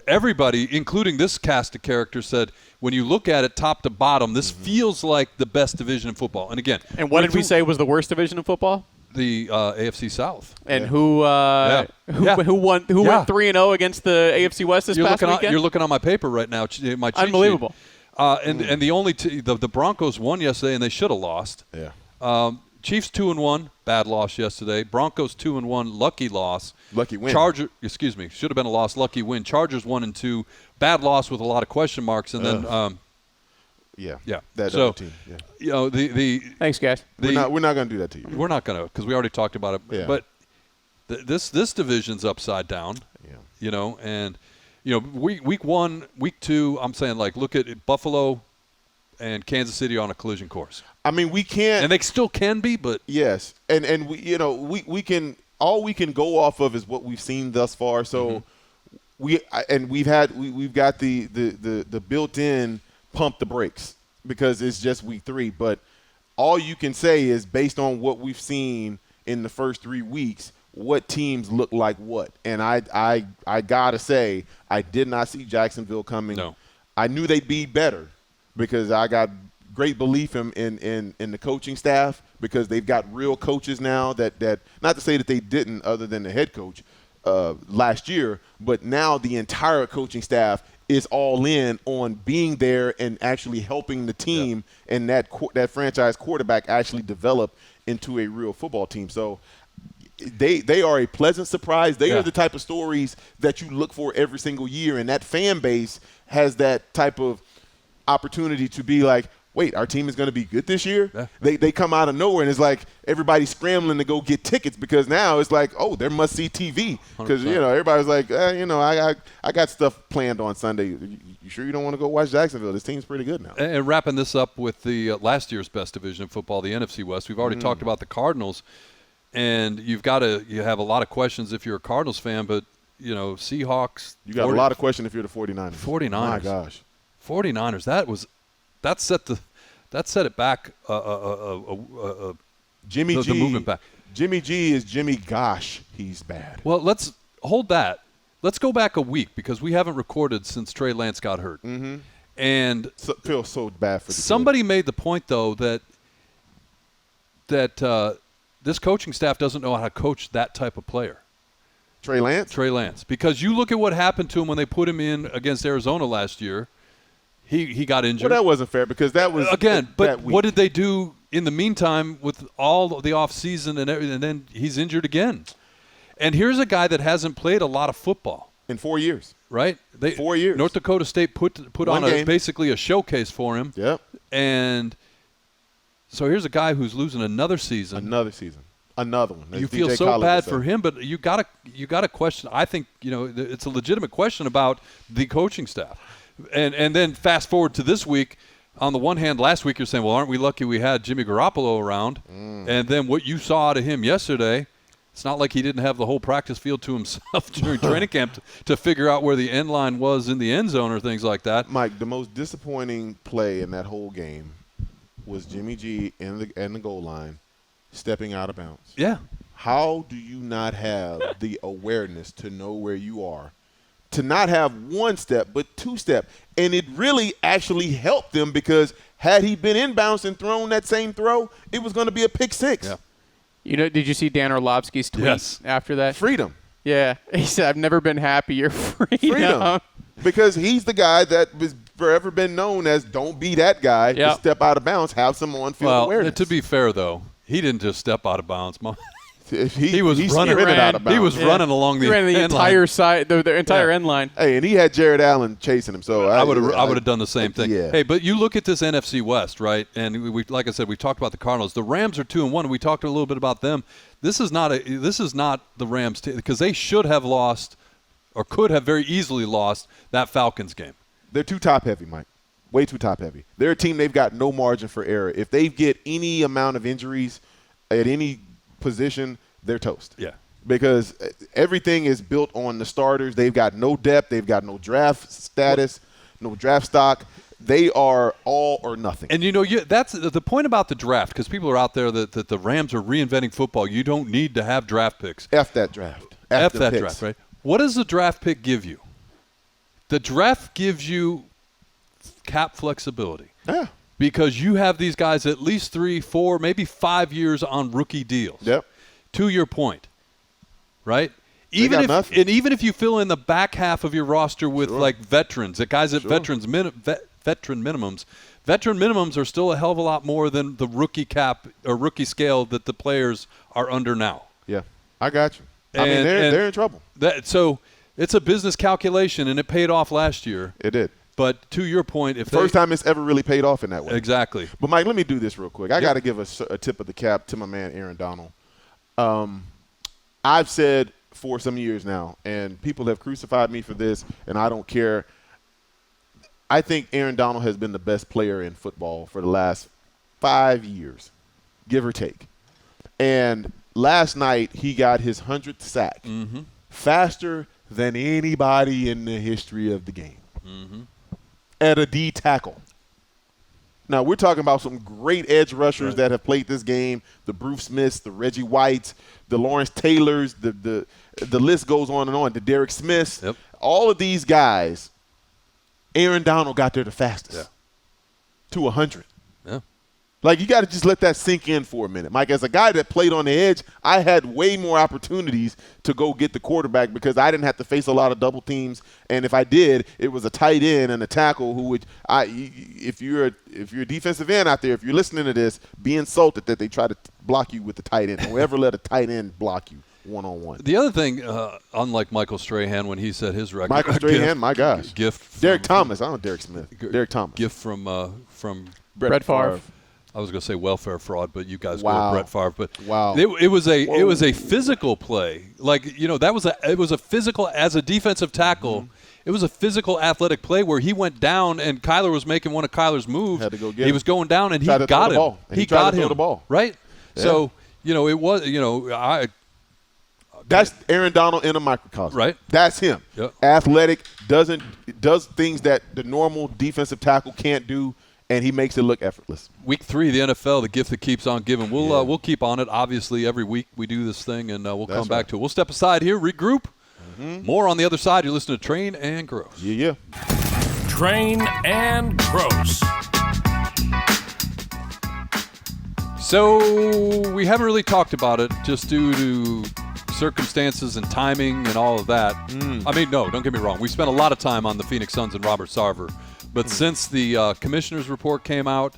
everybody, including this cast of characters, said when you look at it top to bottom, this feels like the best division in football. And again, what did we say was the worst division in football? The AFC South. And who won 3-0 against the AFC West this past weekend? You're looking on my paper right now, my cheat Unbelievable. sheet. And the only the Broncos won yesterday, and they should have lost. Yeah. Chiefs 2-1, bad loss yesterday. Broncos 2-1, lucky loss. Lucky win. Should have been a loss, lucky win. Chargers 1-2, bad loss with a lot of question marks, and then. Yeah. That other team. Yeah. The thanks, guys. We're not going to do that to you. We're not going to, because we already talked about it. Yeah. But this division's upside down. Yeah. And week 1, week 2, I'm saying, like, look at Buffalo and Kansas City on a collision course. I mean, we can't, and they still can be, but yes, and we can, all we can go off of is what we've seen thus far. So we've got the built-in pump the brakes because it's just week 3. But all you can say is based on what we've seen in the first 3 weeks, what teams look like what. And I got to say, I did not see Jacksonville coming. No. I knew they'd be better because I got great belief in the coaching staff because they've got real coaches now that not to say that they didn't other than the head coach last year, but now the entire coaching staff is all in on being there and actually helping the team and that franchise quarterback actually develop into a real football team. So they are a pleasant surprise. They are the type of stories that you look for every single year, and that fan base has that type of opportunity to be like, wait, our team is going to be good this year? Yeah. They come out of nowhere, and it's like everybody's scrambling to go get tickets because now it's like, oh, they're must-see TV. Because, everybody's like, I got stuff planned on Sunday. You sure you don't want to go watch Jacksonville? This team's pretty good now. And wrapping this up with the last year's best division of football, the NFC West, we've already talked about the Cardinals, and you have a lot of questions if you're a Cardinals fan, but, Seahawks. You got a lot of questions if you're the 49ers. 49ers. My gosh. 49ers, that set it back. Jimmy G. The movement back. Jimmy G is Jimmy. Gosh, he's bad. Well, let's hold that. Let's go back a week because we haven't recorded since Trey Lance got hurt. Mm-hmm. And feels so bad for the somebody kid. made the point though that this coaching staff doesn't know how to coach that type of player. Trey Lance, because you look at what happened to him when they put him in against Arizona last year. He got injured. Well, that wasn't fair because that was but what did they do in the meantime with all of the offseason and everything? And then he's injured again. And here's a guy that hasn't played a lot of football in 4 years. Right? 4 years. North Dakota State put on basically a showcase for him. Yep. And so here's a guy who's losing another season. Another one. You feel so bad for him, but you got to question. I think it's a legitimate question about the coaching staff. And then fast forward to this week. On the one hand, last week you're saying, well, aren't we lucky we had Jimmy Garoppolo around? And then what you saw out of him yesterday, it's not like he didn't have the whole practice field to himself during training camp to figure out where the end line was in the end zone or things like that. Mike, the most disappointing play in that whole game was Jimmy G in the goal line stepping out of bounds. Yeah. How do you not have the awareness to know where you are? To not have one step, but two step. And it really actually helped them because had he been inbounds and thrown that same throw, it was going to be a pick six. Yeah. Did you see Dan Orlovsky's tweet after that? Freedom. Yeah. He said, I've never been happier. Freedom. Because he's the guy that has forever been known as don't be that guy. To step out of bounds, have some on-field awareness. To be fair, though, he didn't just step out of bounds. He was running out of bounds. He was running along the entire side, the entire end line. Hey, and he had Jared Allen chasing him. So I would have done the same thing. Yeah. Hey, but you look at this NFC West, right? And we, like I said, we talked about the Cardinals. The Rams are 2-1. We talked a little bit about them. This is not the Rams because they should have lost, or could have very easily lost that Falcons game. They're too top heavy, Mike. Way too top heavy. They're a team. They've got no margin for error. If they get any amount of injuries at any position, they're toast. Yeah. Because everything is built on the starters. They've got no depth. They've got no draft status, no draft stock. They are all or nothing. And, that's the point about the draft, because people are out there that the Rams are reinventing football. You don't need to have draft picks. F that draft. F that draft, right? What does the draft pick give you? The draft gives you cap flexibility. Yeah. Because you have these guys at least 3, 4, maybe 5 years on rookie deals. Yep. To your point, right? Even if you fill in the back half of your roster with like veterans, the guys at veteran minimums, veteran minimums are still a hell of a lot more than the rookie cap or rookie scale that the players are under now. Yeah, I got you. They're in trouble. So it's a business calculation, and it paid off last year. It did. But to your point, first time it's ever really paid off in that way. Exactly. But Mike, let me do this real quick. I got to give a tip of the cap to my man Aaron Donald. I've said for some years now, and people have crucified me for this, and I don't care. I think Aaron Donald has been the best player in football for the last 5 years, give or take. And last night he got his 100th sack faster than anybody in the history of the game at a D tackle. Now, we're talking about some great edge rushers that have played this game, the Bruce Smiths, the Reggie Whites, the Lawrence Taylors, the list goes on and on, the Derek Smiths. Yep. All of these guys, Aaron Donald got there the fastest to 100. Yeah. Like, you got to just let that sink in for a minute. Mike, as a guy that played on the edge, I had way more opportunities to go get the quarterback because I didn't have to face a lot of double teams. And if I did, it was a tight end and a tackle who would – if you're a defensive end out there, if you're listening to this, be insulted that they try to block you with the tight end. Don't ever let a tight end block you one-on-one. The other thing, unlike Michael Strahan when he said his record – Michael Strahan, my gosh. Gift. Derek Thomas. I don't know Derek Smith. Derek Thomas. Gift from Brett Favre. I was going to say welfare fraud, but you guys go with Brett Favre. But it was a physical play. Like, it was a physical as a defensive tackle. Mm-hmm. It was a physical athletic play where he went down and Kyler was making one of Kyler's moves. Had to go get he him. was going down and he got him. He got him. The ball. Right? Yeah. So, it was, that's Aaron Donald in a microcosm. Right. That's him. Yep. Athletic, does things that the normal defensive tackle can't do, and he makes it look effortless. Week 3, the NFL, the gift that keeps on giving. We'll keep on it. Obviously, every week we do this thing, and we'll come back to it. We'll step aside here, regroup. Mm-hmm. More on the other side. You're listening to Train and Grose. Yeah. Train and Grose. So we haven't really talked about it just due to circumstances and timing and all of that. I mean, no, don't get me wrong. We spent a lot of time on the Phoenix Suns and Robert Sarver. But since the commissioner's report came out,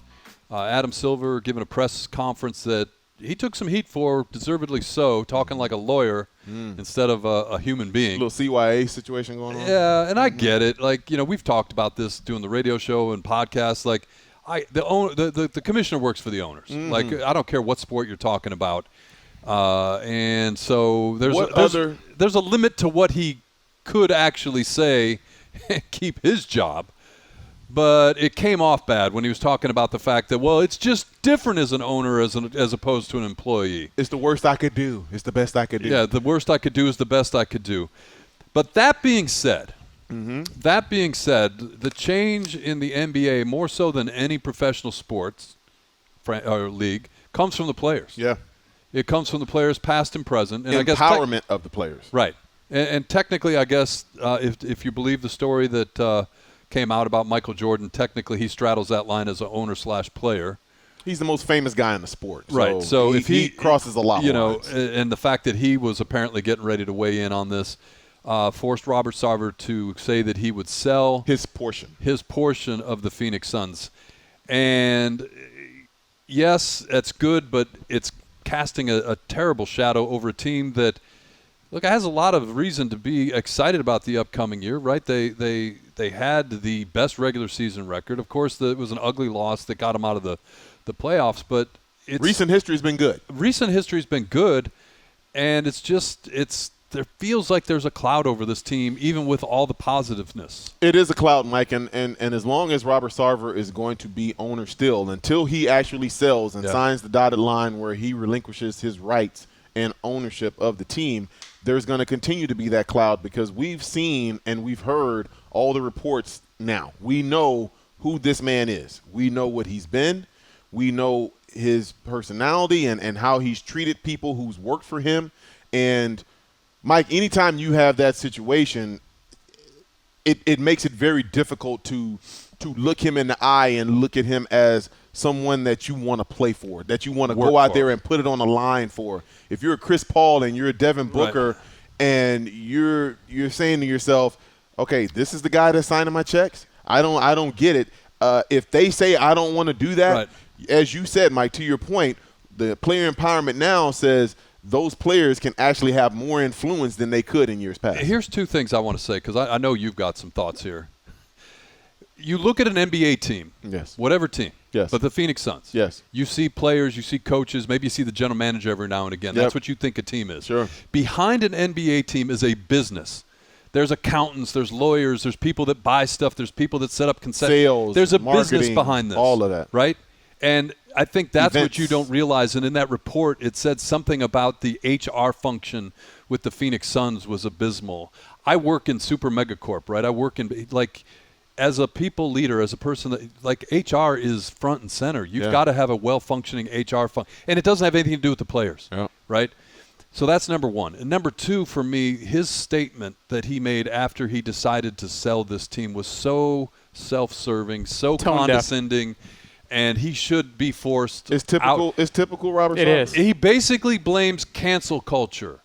Adam Silver giving a press conference that he took some heat for, deservedly so, talking like a lawyer instead of a human being. A little CYA situation going on. Yeah, and I get it. Like, we've talked about this doing the radio show and podcasts. Like, the commissioner works for the owners. Like, I don't care what sport you're talking about. And so there's a limit to what he could actually say and keep his job. But it came off bad when he was talking about the fact that, well, it's just different as an owner as opposed to an employee. It's the worst I could do. It's the best I could do. Yeah, the worst I could do is the best I could do. But that being said, the change in the NBA, more so than any professional sports or league, comes from the players. Yeah. It comes from the players, past and present. And empowerment of the players. Right. And technically, I guess, if you believe the story that came out about Michael Jordan, technically he straddles that line as an owner/player. He's the most famous guy in the sport. Right. So if he crosses a lot more lines. And the fact that he was apparently getting ready to weigh in on this forced Robert Sarver to say that he would sell his portion of the Phoenix Suns. And yes, that's good, but it's casting a terrible shadow over a team that, look, has a lot of reason to be excited about the upcoming year, right? They had the best regular season record. Of course, it was an ugly loss that got them out of the playoffs, but recent history's been good. Recent history's been good, and there feels like there's a cloud over this team, even with all the positiveness. It is a cloud, Mike, and as long as Robert Sarver is going to be owner still, until he actually sells and signs the dotted line where he relinquishes his rights and ownership of the team, there's going to continue to be that cloud because we've seen and we've heard all the reports now. We know who this man is. We know what he's been. We know his personality and how he's treated people who's worked for him. And, Mike, anytime you have that situation, it makes it very difficult to look him in the eye and look at him as someone that you want to play for, that you want to go out there and put it on the line for. If you're a Chris Paul and you're a Devin Booker and you're saying to yourself, okay, this is the guy that's signing my checks. I don't get it. If they say I don't want to do that, as you said, Mike, to your point, the player empowerment now says those players can actually have more influence than they could in years past. Here's two things I want to say because I know you've got some thoughts here. You look at an NBA team, whatever team, but the Phoenix Suns. You see players, you see coaches, maybe you see the general manager every now and again. That's what you think a team is. Sure. Behind an NBA team is a business. There's accountants, there's lawyers, there's people that buy stuff, there's people that set up concessions. Sales, there's a marketing, business behind this. All of that. Right? And I think that's Events. what you don't realize. And in that report, it said something about the HR function with the Phoenix Suns was abysmal. I work in Super Megacorp, right? I work in, like, as a people leader, as a person that like HR is front and center. You've got to have a well-functioning HR and it doesn't have anything to do with the players, right? So that's number one. And number two, for me, his statement that he made after he decided to sell this team was so self-serving, so condescending, and he should be forced out. It's typical Robert Sarver. It is. He basically blames cancel culture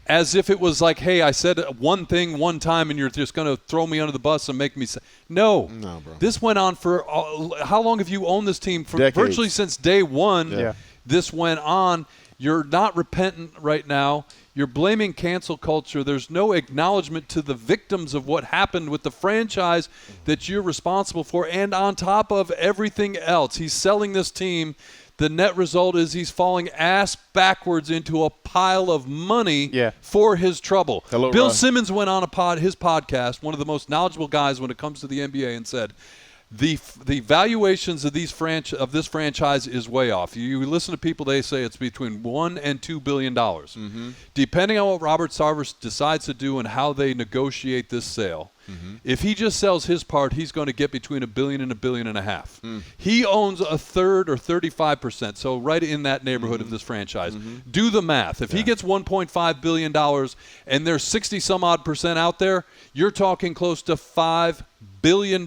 as if it was like, hey, I said one thing one time and you're just going to throw me under the bus and make me say. No, bro. This went on for how long have you owned this team? For decades. Virtually since day one. This went on. You're not repentant right now. You're blaming cancel culture. There's no acknowledgement to the victims of what happened with the franchise that you're responsible for. And on top of everything else, he's selling this team. The net result is he's falling ass backwards into a pile of money for his trouble. Bill Simmons went on his podcast, one of the most knowledgeable guys when it comes to the NBA, and said, the valuations of this franchise is way off. You listen to people, they say it's between $1 and $2 billion. Depending on what Robert Sarver decides to do and how they negotiate this sale, if he just sells his part, he's going to get between $1 billion and $1.5 billion. He owns a third or 35%, so right in that neighborhood of this franchise. Do the math. If he gets $1.5 billion and there's 60-some-odd% out there, you're talking close to $5 billion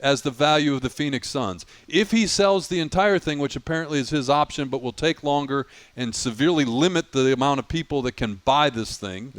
as the value of the Phoenix Suns. If he sells the entire thing, which apparently is his option but will take longer and severely limit the amount of people that can buy this thing,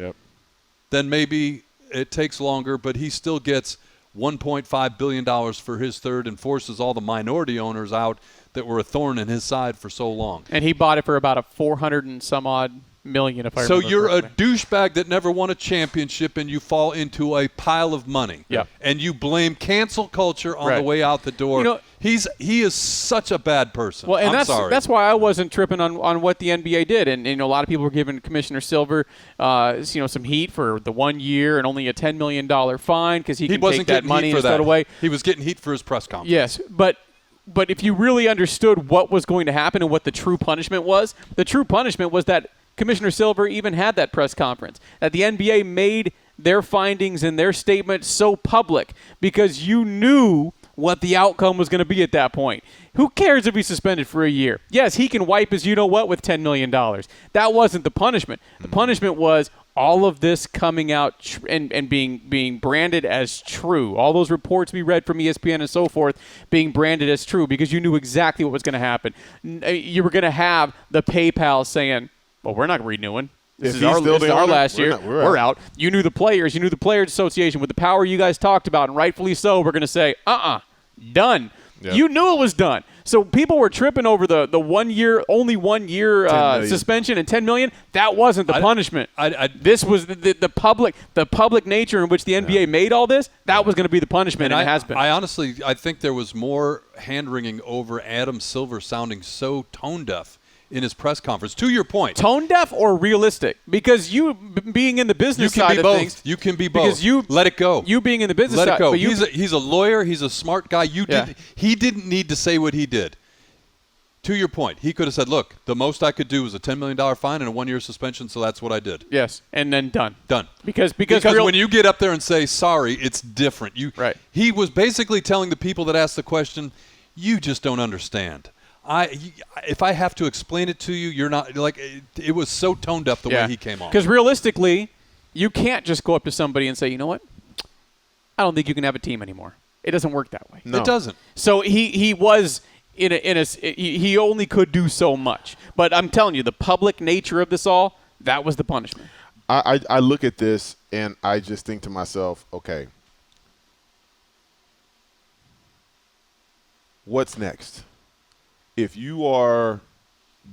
then maybe it takes longer, but he still gets $1.5 billion for his third and forces all the minority owners out that were a thorn in his side for so long. And he bought it for about a 400 and some odd million, if I remember. So you're correctly. a douchebag that never won a championship, and you fall into a pile of money. And you blame cancel culture on the way out the door. You know, he is such a bad person. Well, and sorry. That's why I wasn't tripping on what the NBA did. And you know, a lot of people were giving Commissioner Silver, some heat for the 1 year and only a $10 million fine because he can take that money and throw it away. He was getting heat for his press conference. Yes, but if you really understood what was going to happen and what the true punishment was that Commissioner Silver even had that press conference, that the NBA made their findings and their statement so public because you knew what the outcome was going to be at that point. Who cares if he's suspended for a year? Yes, he can wipe his you-know-what with $10 million. That wasn't the punishment. The punishment was all of this coming out and being branded as true. All those reports we read from ESPN and so forth being branded as true because you knew exactly what was going to happen. You were going to have the PayPal saying, well, we're not renewing. This is our last year. We're out. You knew the players. You knew the Players Association with the power you guys talked about, and rightfully so, we're going to say, done. Yep. You knew it was done. So people were tripping over the 1 year, only 1 year suspension and $10 million. That wasn't the punishment. This was the public nature in which the NBA made all this. That was going to be the punishment, and it has been. I think there was more hand-wringing over Adam Silver sounding so tone-deaf in his press conference. To your point. Tone deaf or realistic? Because you being in the business side of things. You can be both. Because you let it go. You being in the business side. Let it go. But he's a lawyer. He's a smart guy. He didn't need to say what he did. To your point, he could have said, look, the most I could do was a $10 million fine and a 1 year suspension, so that's what I did. Yes, and then done. Because when you get up there and say sorry, it's different. He was basically telling the people that asked the question, you just don't understand. If I have to explain it to you, you're not like it was so toned up the way he came on. Because realistically, you can't just go up to somebody and say, you know what? I don't think you can have a team anymore. It doesn't work that way. No. It doesn't. So he was he only could do so much. But I'm telling you, the public nature of this all, that was the punishment. I look at this and I just think to myself, okay, what's next? If you are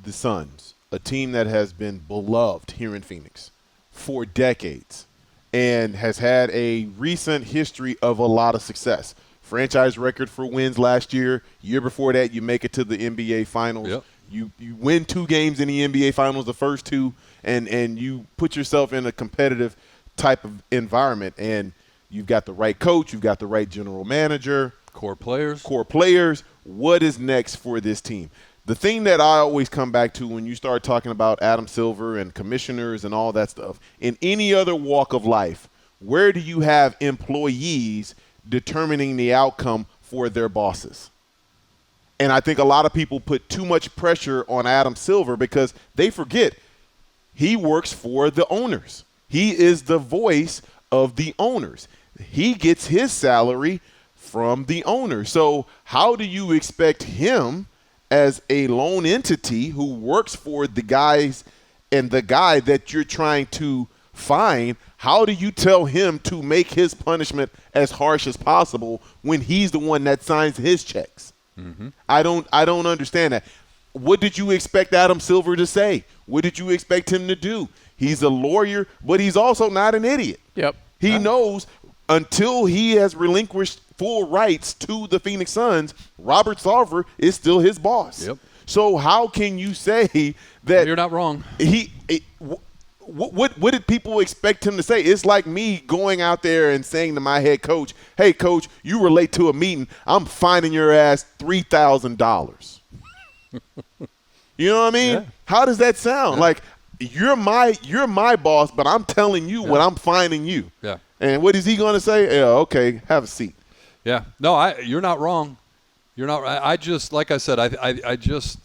the Suns, a team that has been beloved here in Phoenix for decades and has had a recent history of a lot of success, franchise record for wins last year before that you make it to the NBA Finals. Yep. You win 2 games in the NBA Finals, the first 2, and you put yourself in a competitive type of environment. And you've got the right coach, you've got the right general manager. Core players. What is next for this team? The thing that I always come back to when you start talking about Adam Silver and commissioners and all that stuff, in any other walk of life, where do you have employees determining the outcome for their bosses. And I think a lot of people put too much pressure on Adam Silver because they forget he works for the owners. He is the voice of the owners. He gets his salary from the owner. So how do you expect him as a lone entity who works for the guys and the guy that you're trying to fine, how do you tell him to make his punishment as harsh as possible when he's the one that signs his checks? Mm-hmm. I don't understand that. What did you expect Adam Silver to say? What did you expect him to do? He's a lawyer, but he's also not an idiot. Yep. He knows until he has relinquished full rights to the Phoenix Suns, Robert Sarver is still his boss. Yep. So how can you say that? You're not wrong. What did people expect him to say? It's like me going out there and saying to my head coach, hey, coach, you were late to a meeting. I'm fining your ass $3,000. You know what I mean? Yeah. How does that sound? Yeah. Like, you're my boss, but I'm telling you what I'm fining you. Yeah. And what is he going to say? Yeah, okay, have a seat. Yeah. No, you're not wrong. You're not. I just, like I said, I just,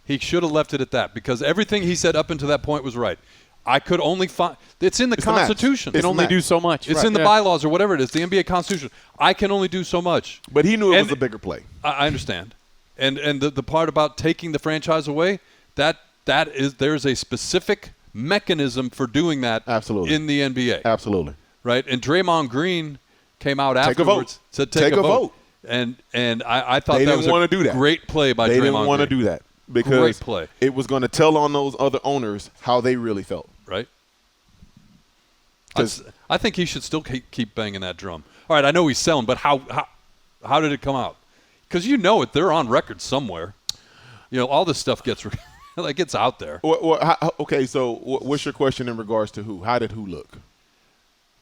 he should have left it at that because everything he said up until that point was right. I could only find – it's in the Constitution. It can only do so much. It's in the bylaws or whatever it is, the NBA Constitution. I can only do so much. But he knew it was a bigger play. I understand. And the part about taking the franchise away, there's a specific mechanism for doing that. Absolutely. In the NBA. Absolutely. Right? And Draymond Green came out afterwards. Said take a vote. And I thought that was a great play by Draymond Green. They didn't want to do that because great play. It was going to tell on those other owners how they really felt. Right. I think he should still keep banging that drum. All right, I know he's selling, but how did it come out? Because they're on record somewhere. All this stuff gets out there. Okay, so what's your question in regards to who? How did who look?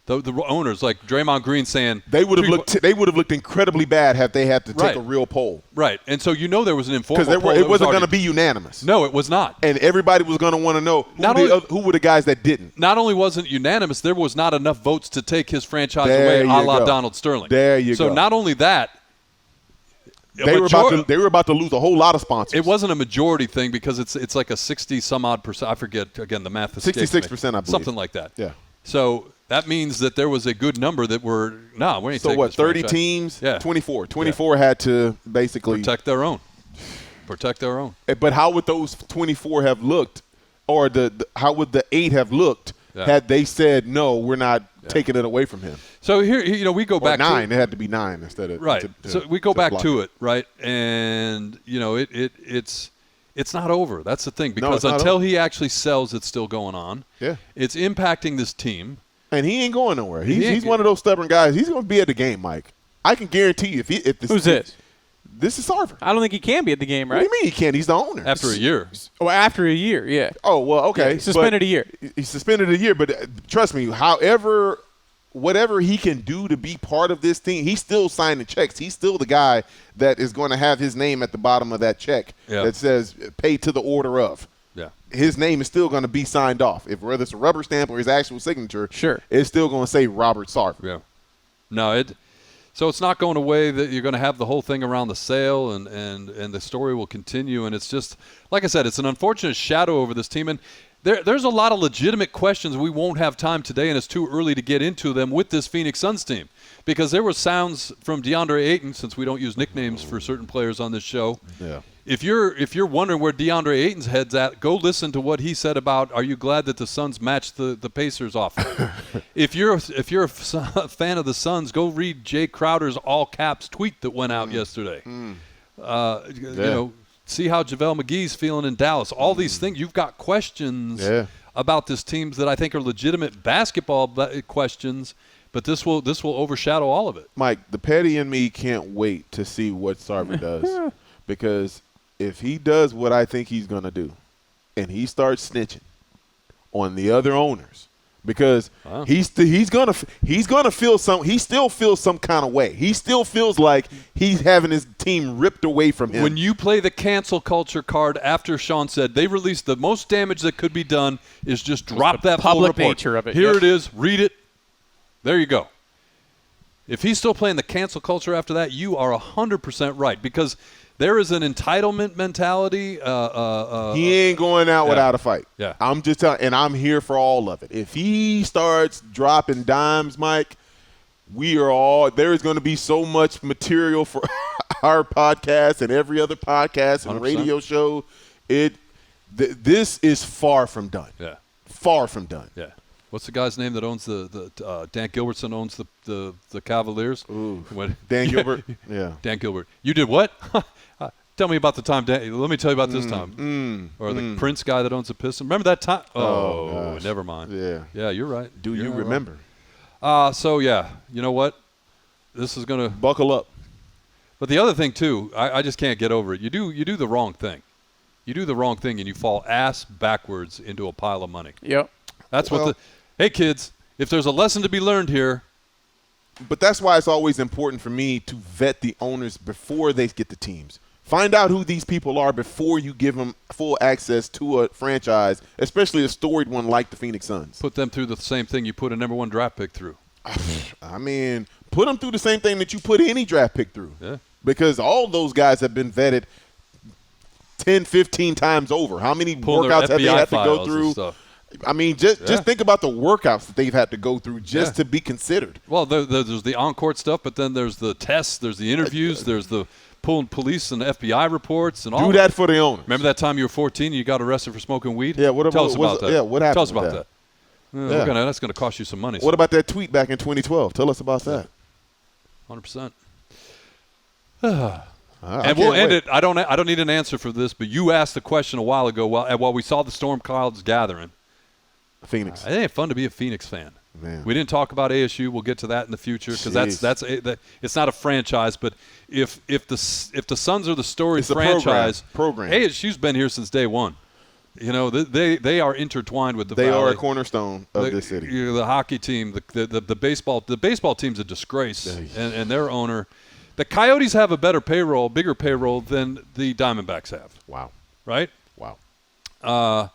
The owners, like Draymond Green, saying they would have looked incredibly bad had they had to take a real poll. Right, and so there was an informal poll. Because it wasn't going to be unanimous. No, it was not. And everybody was going to want to know who were the guys that didn't. Not only wasn't unanimous, there was not enough votes to take his franchise away, a la Donald Sterling. There you go. So not only that, they were about to lose a whole lot of sponsors. It wasn't a majority thing because it's like a 60-some-odd%. I forget, again, the math escapes me. 66%, I believe. Something like that. Yeah. So that means that there was a good number that were we ain't so taking what? this 30 franchise. Teams. Yeah. 24. 24 had to basically protect their own. But how would those 24 have looked, or how would the 8 have looked had they said no? We're not taking it away from him. So here, we go back 9. to it had to be 9 instead of right. So we go back to it, right? And it's not over. That's the thing because until he actually sells, it's still going on. Yeah, it's impacting this team. And he ain't going nowhere. He's one of those stubborn guys. He's going to be at the game, Mike. I can guarantee you. Who's this? This is Sarver. I don't think he can be at the game, right? What do you mean he can't? He's the owner. After a year. Oh, after a year, yeah. Oh, well, okay. Yeah, suspended a year. He's suspended a year, but trust me, whatever he can do to be part of this team, he's still signing checks. He's still the guy that is going to have his name at the bottom of that check that says paid to the order of. Yeah. His name is still going to be signed off. Whether it's a rubber stamp or his actual signature, sure, it's still going to say Robert Sarver. Yeah. No, so it's not going away that you're going to have the whole thing around the sale and the story will continue. And it's just, like I said, it's an unfortunate shadow over this team. And there's a lot of legitimate questions. We won't have time today, and it's too early to get into them with this Phoenix Suns team. Because there were sounds from DeAndre Ayton, since we don't use nicknames for certain players on this show. Yeah. If you're wondering where DeAndre Ayton's head's at, go listen to what he said about, are you glad that the Suns matched the Pacers offer? If you're a fan of the Suns, go read Jay Crowder's all caps tweet that went out yesterday. See how JaVale McGee's feeling in Dallas. All these things, you've got questions about this team that I think are legitimate basketball questions, but this will overshadow all of it. Mike, the petty in me can't wait to see what Sarver does because if he does what I think he's going to do and he starts snitching on the other owners, because he's gonna feel he still feels some kind of way. He still feels like he's having his team ripped away from him. When you play the cancel culture card after Sean said they released the most damage that could be done is just drop that full public report. nature of it. Here it is. Read it. There you go. If he's still playing the cancel culture after that, you are 100% right, because there is an entitlement mentality. He ain't going out without a fight. Yeah. I'm just telling, and I'm here for all of it. If he starts dropping dimes, Mike, there is going to be so much material for our podcast and every other podcast and 100%. Radio show. This is far from done. Yeah. Far from done. Yeah. What's the guy's name that owns Dan Gilbertson owns the Cavaliers? Ooh. Dan Gilbert? Yeah. Dan Gilbert. You did what? Tell me about the time. Let me tell you about this time. Or the Prince guy that owns the Pistons. Remember that time? Oh, never mind. Yeah. Yeah, you're right. Do you remember? So, yeah, you know what? This is going to – buckle up. But the other thing, too, I just can't get over it. You do the wrong thing. You do the wrong thing, and you fall ass backwards into a pile of money. Yep. That's hey, kids, if there's a lesson to be learned here. But that's why it's always important for me to vet the owners before they get the teams. Find out who these people are before you give them full access to a franchise, especially a storied one like the Phoenix Suns. Put them through the same thing you put a number 1 draft pick through. I mean, put them through the same thing that you put any draft pick through. Yeah. Because all those guys have been vetted 10, 15 times over. How many workouts have they had to go through? I mean, just think about the workouts that they've had to go through just to be considered. Well, there's the on-court stuff, but then there's the tests, there's the interviews, there's the pulling police and FBI reports and all. Do that for the owner. Remember that time you were 14 and you got arrested for smoking weed? Yeah. Tell us about that. Yeah. What happened? Tell us about that. That's going to cost you some money. What about that tweet back in 2012? Tell us about that. 100%. And we'll end it. I don't need an answer for this, but you asked the question a while ago while we saw the storm clouds gathering. Phoenix. It ain't fun to be a Phoenix fan. Man. We didn't talk about ASU. We'll get to that in the future because that's it's not a franchise. But if the Suns are the storied franchise, program. ASU's been here since day one. You know, they are intertwined with the They Valley. are a cornerstone of this city. The hockey team, the baseball team's a disgrace, and their owner. The Coyotes have a bigger payroll than the Diamondbacks have. Wow. Right? Wow.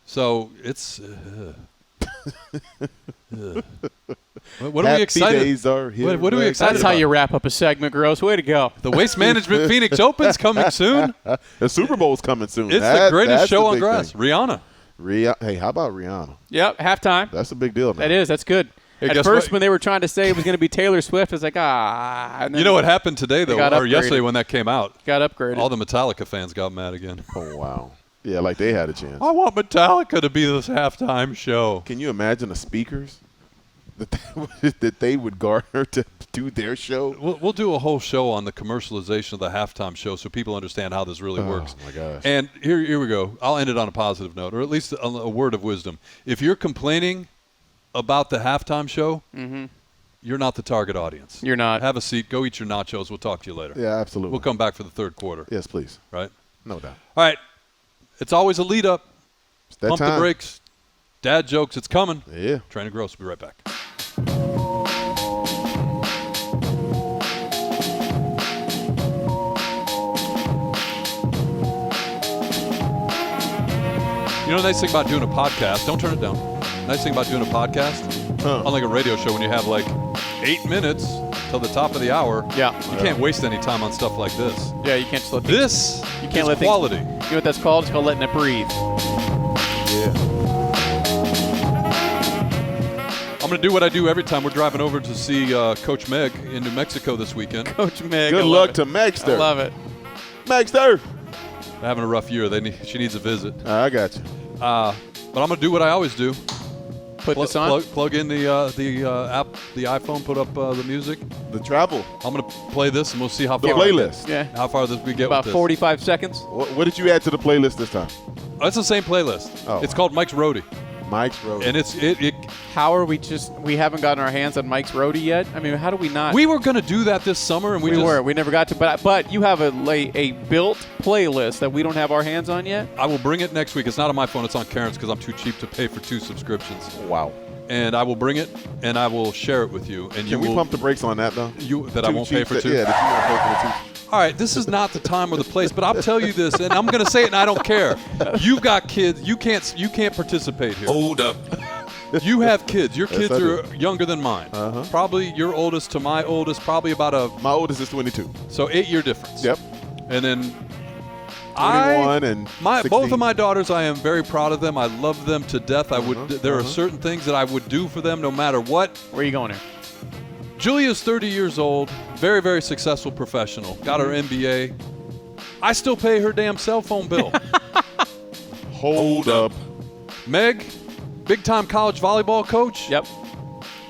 So it's what are we excited? Days are here. What are we excited That's about? how you wrap up a segment, Grose. Way to go. The Waste Management Phoenix Open's coming soon. The Super Bowl's coming soon. It's the greatest show on grass. Thing. Rihanna. Hey, how about Rihanna? Yep, halftime. That's a big deal now. That is. That's good. Hey, At first, when they were trying to say it was going to be Taylor Swift, I was like, And you know what happened today, though, or yesterday when that came out? Got upgraded. All the Metallica fans got mad again. Oh, wow. Yeah, like they had a chance. I want Metallica to be this halftime show. Can you imagine the speakers that they would garner to do their show? We'll do a whole show on the commercialization of the halftime show so people understand how this really works. Oh, my gosh. And here we go. I'll end it on a positive note, or at least a word of wisdom. If you're complaining about the halftime show, you're not the target audience. You're not. Have a seat. Go eat your nachos. We'll talk to you later. Yeah, absolutely. We'll come back for the third quarter. Yes, please. Right? No doubt. All right. It's always a lead up. It's that Pump time. the brakes. Dad jokes. It's coming. Yeah. Trainer Grose will be right back. You know the nice thing about doing a podcast, don't turn it down. Nice thing about doing a podcast, unlike a radio show when you have like 8 minutes till the top of the hour. Yeah. You can't waste any time on stuff like this. Yeah, you can't just let This you can't is let quality. You know what that's called? It's called letting it breathe. Yeah. I'm going to do what I do every time we're driving over to see Coach Meg in New Mexico this weekend. Coach Meg. Good luck to Megster. I love it. Megster. They're having a rough year. She needs a visit. I got you. But I'm going to do what I always do. Put this on. Plug in the app, the iPhone. Put up the music. The travel. I'm going to play this, and we'll see how The far playlist. Yeah. we get About with this. 45 seconds. What did you add to the playlist this time? It's the same playlist. Oh. It's called Mike's Roadie, Mike's Roadie. and it. How are we haven't gotten our hands on Mike's Roadie yet? I mean, how do we not? We were going to do that this summer, and we never got to. But you have a built playlist that we don't have our hands on yet. I will bring it next week. It's not on my phone. It's on Karen's because I'm too cheap to pay for 2 subscriptions. Wow. And I will bring it, and I will share it with you. And Can we pump the brakes on that, though? I won't pay for 2? Yeah, that you won't pay for the 2. All right, this is not the time or the place, but I'll tell you this, and I'm going to say it, and I don't care. You've got kids. You can't participate here. Hold up. You have kids. Your kids Yes, I are younger than mine. Probably your oldest to my oldest, probably about My oldest is 22. So 8-year difference. Yep. And then 21 and 16. both of my daughters, I am very proud of them. I love them to death. There are certain things that I would do for them no matter what. Where are you going here? Julia's 30 years old, very, very successful professional, got her MBA. I still pay her damn cell phone bill. Hold up. Meg, big-time college volleyball coach. Yep.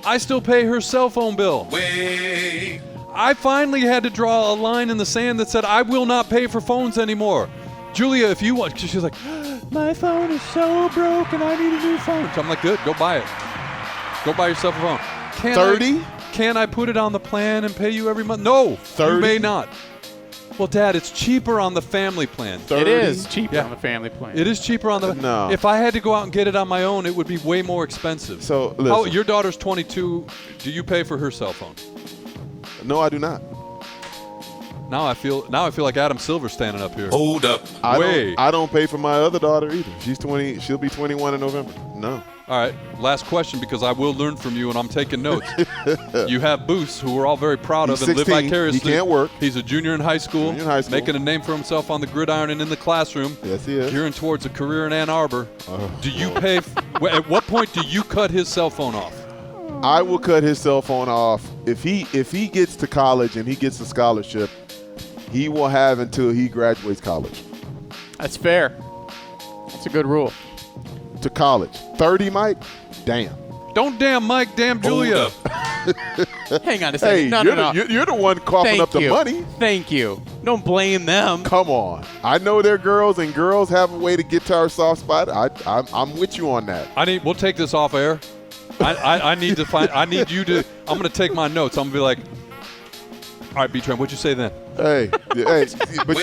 I still pay her cell phone bill. Wait. I finally had to draw a line in the sand that said I will not pay for phones anymore. Julia, if you want, she's like, my phone is so broken, I need a new phone. So I'm like, good, go buy it. Go buy yourself a phone. 30? Can I put it on the plan and pay you every month? No, 30? You may not. Well, Dad, it's cheaper on the family plan. 30? It is cheaper on the family plan. It is cheaper on the. No. If I had to go out and get it on my own, it would be way more expensive. So, listen. Your daughter's 22. Do you pay for her cell phone? No, I do not. Now I feel like Adam Silver standing up here. Hold up. I don't pay for my other daughter either. She's 20. She'll be 21 in November. No. All right, last question, because I will learn from you, and I'm taking notes. You have Booth, who we're all very proud of, He's and 16. live vicariously. He can't work. He's a junior in high school, making a name for himself on the gridiron and in the classroom. Yes, he is. Gearing towards a career in Ann Arbor. Do you pay? At what point do you cut his cell phone off? I will cut his cell phone off if he gets to college and he gets a scholarship. He will have until he graduates college. That's fair. That's a good rule. To college. 30, Mike? Damn. Don't damn Mike, damn Julia. Hang on a second. Hey, no. You're the one coughing up the money. Thank you. Don't blame them. Come on. I know they're girls, and girls have a way to get to our soft spot. I'm with you on that. We'll take this off air. I need to find. I need you to. I'm going to take my notes. I'm going to be like, all right, B-Train, what'd you say then? But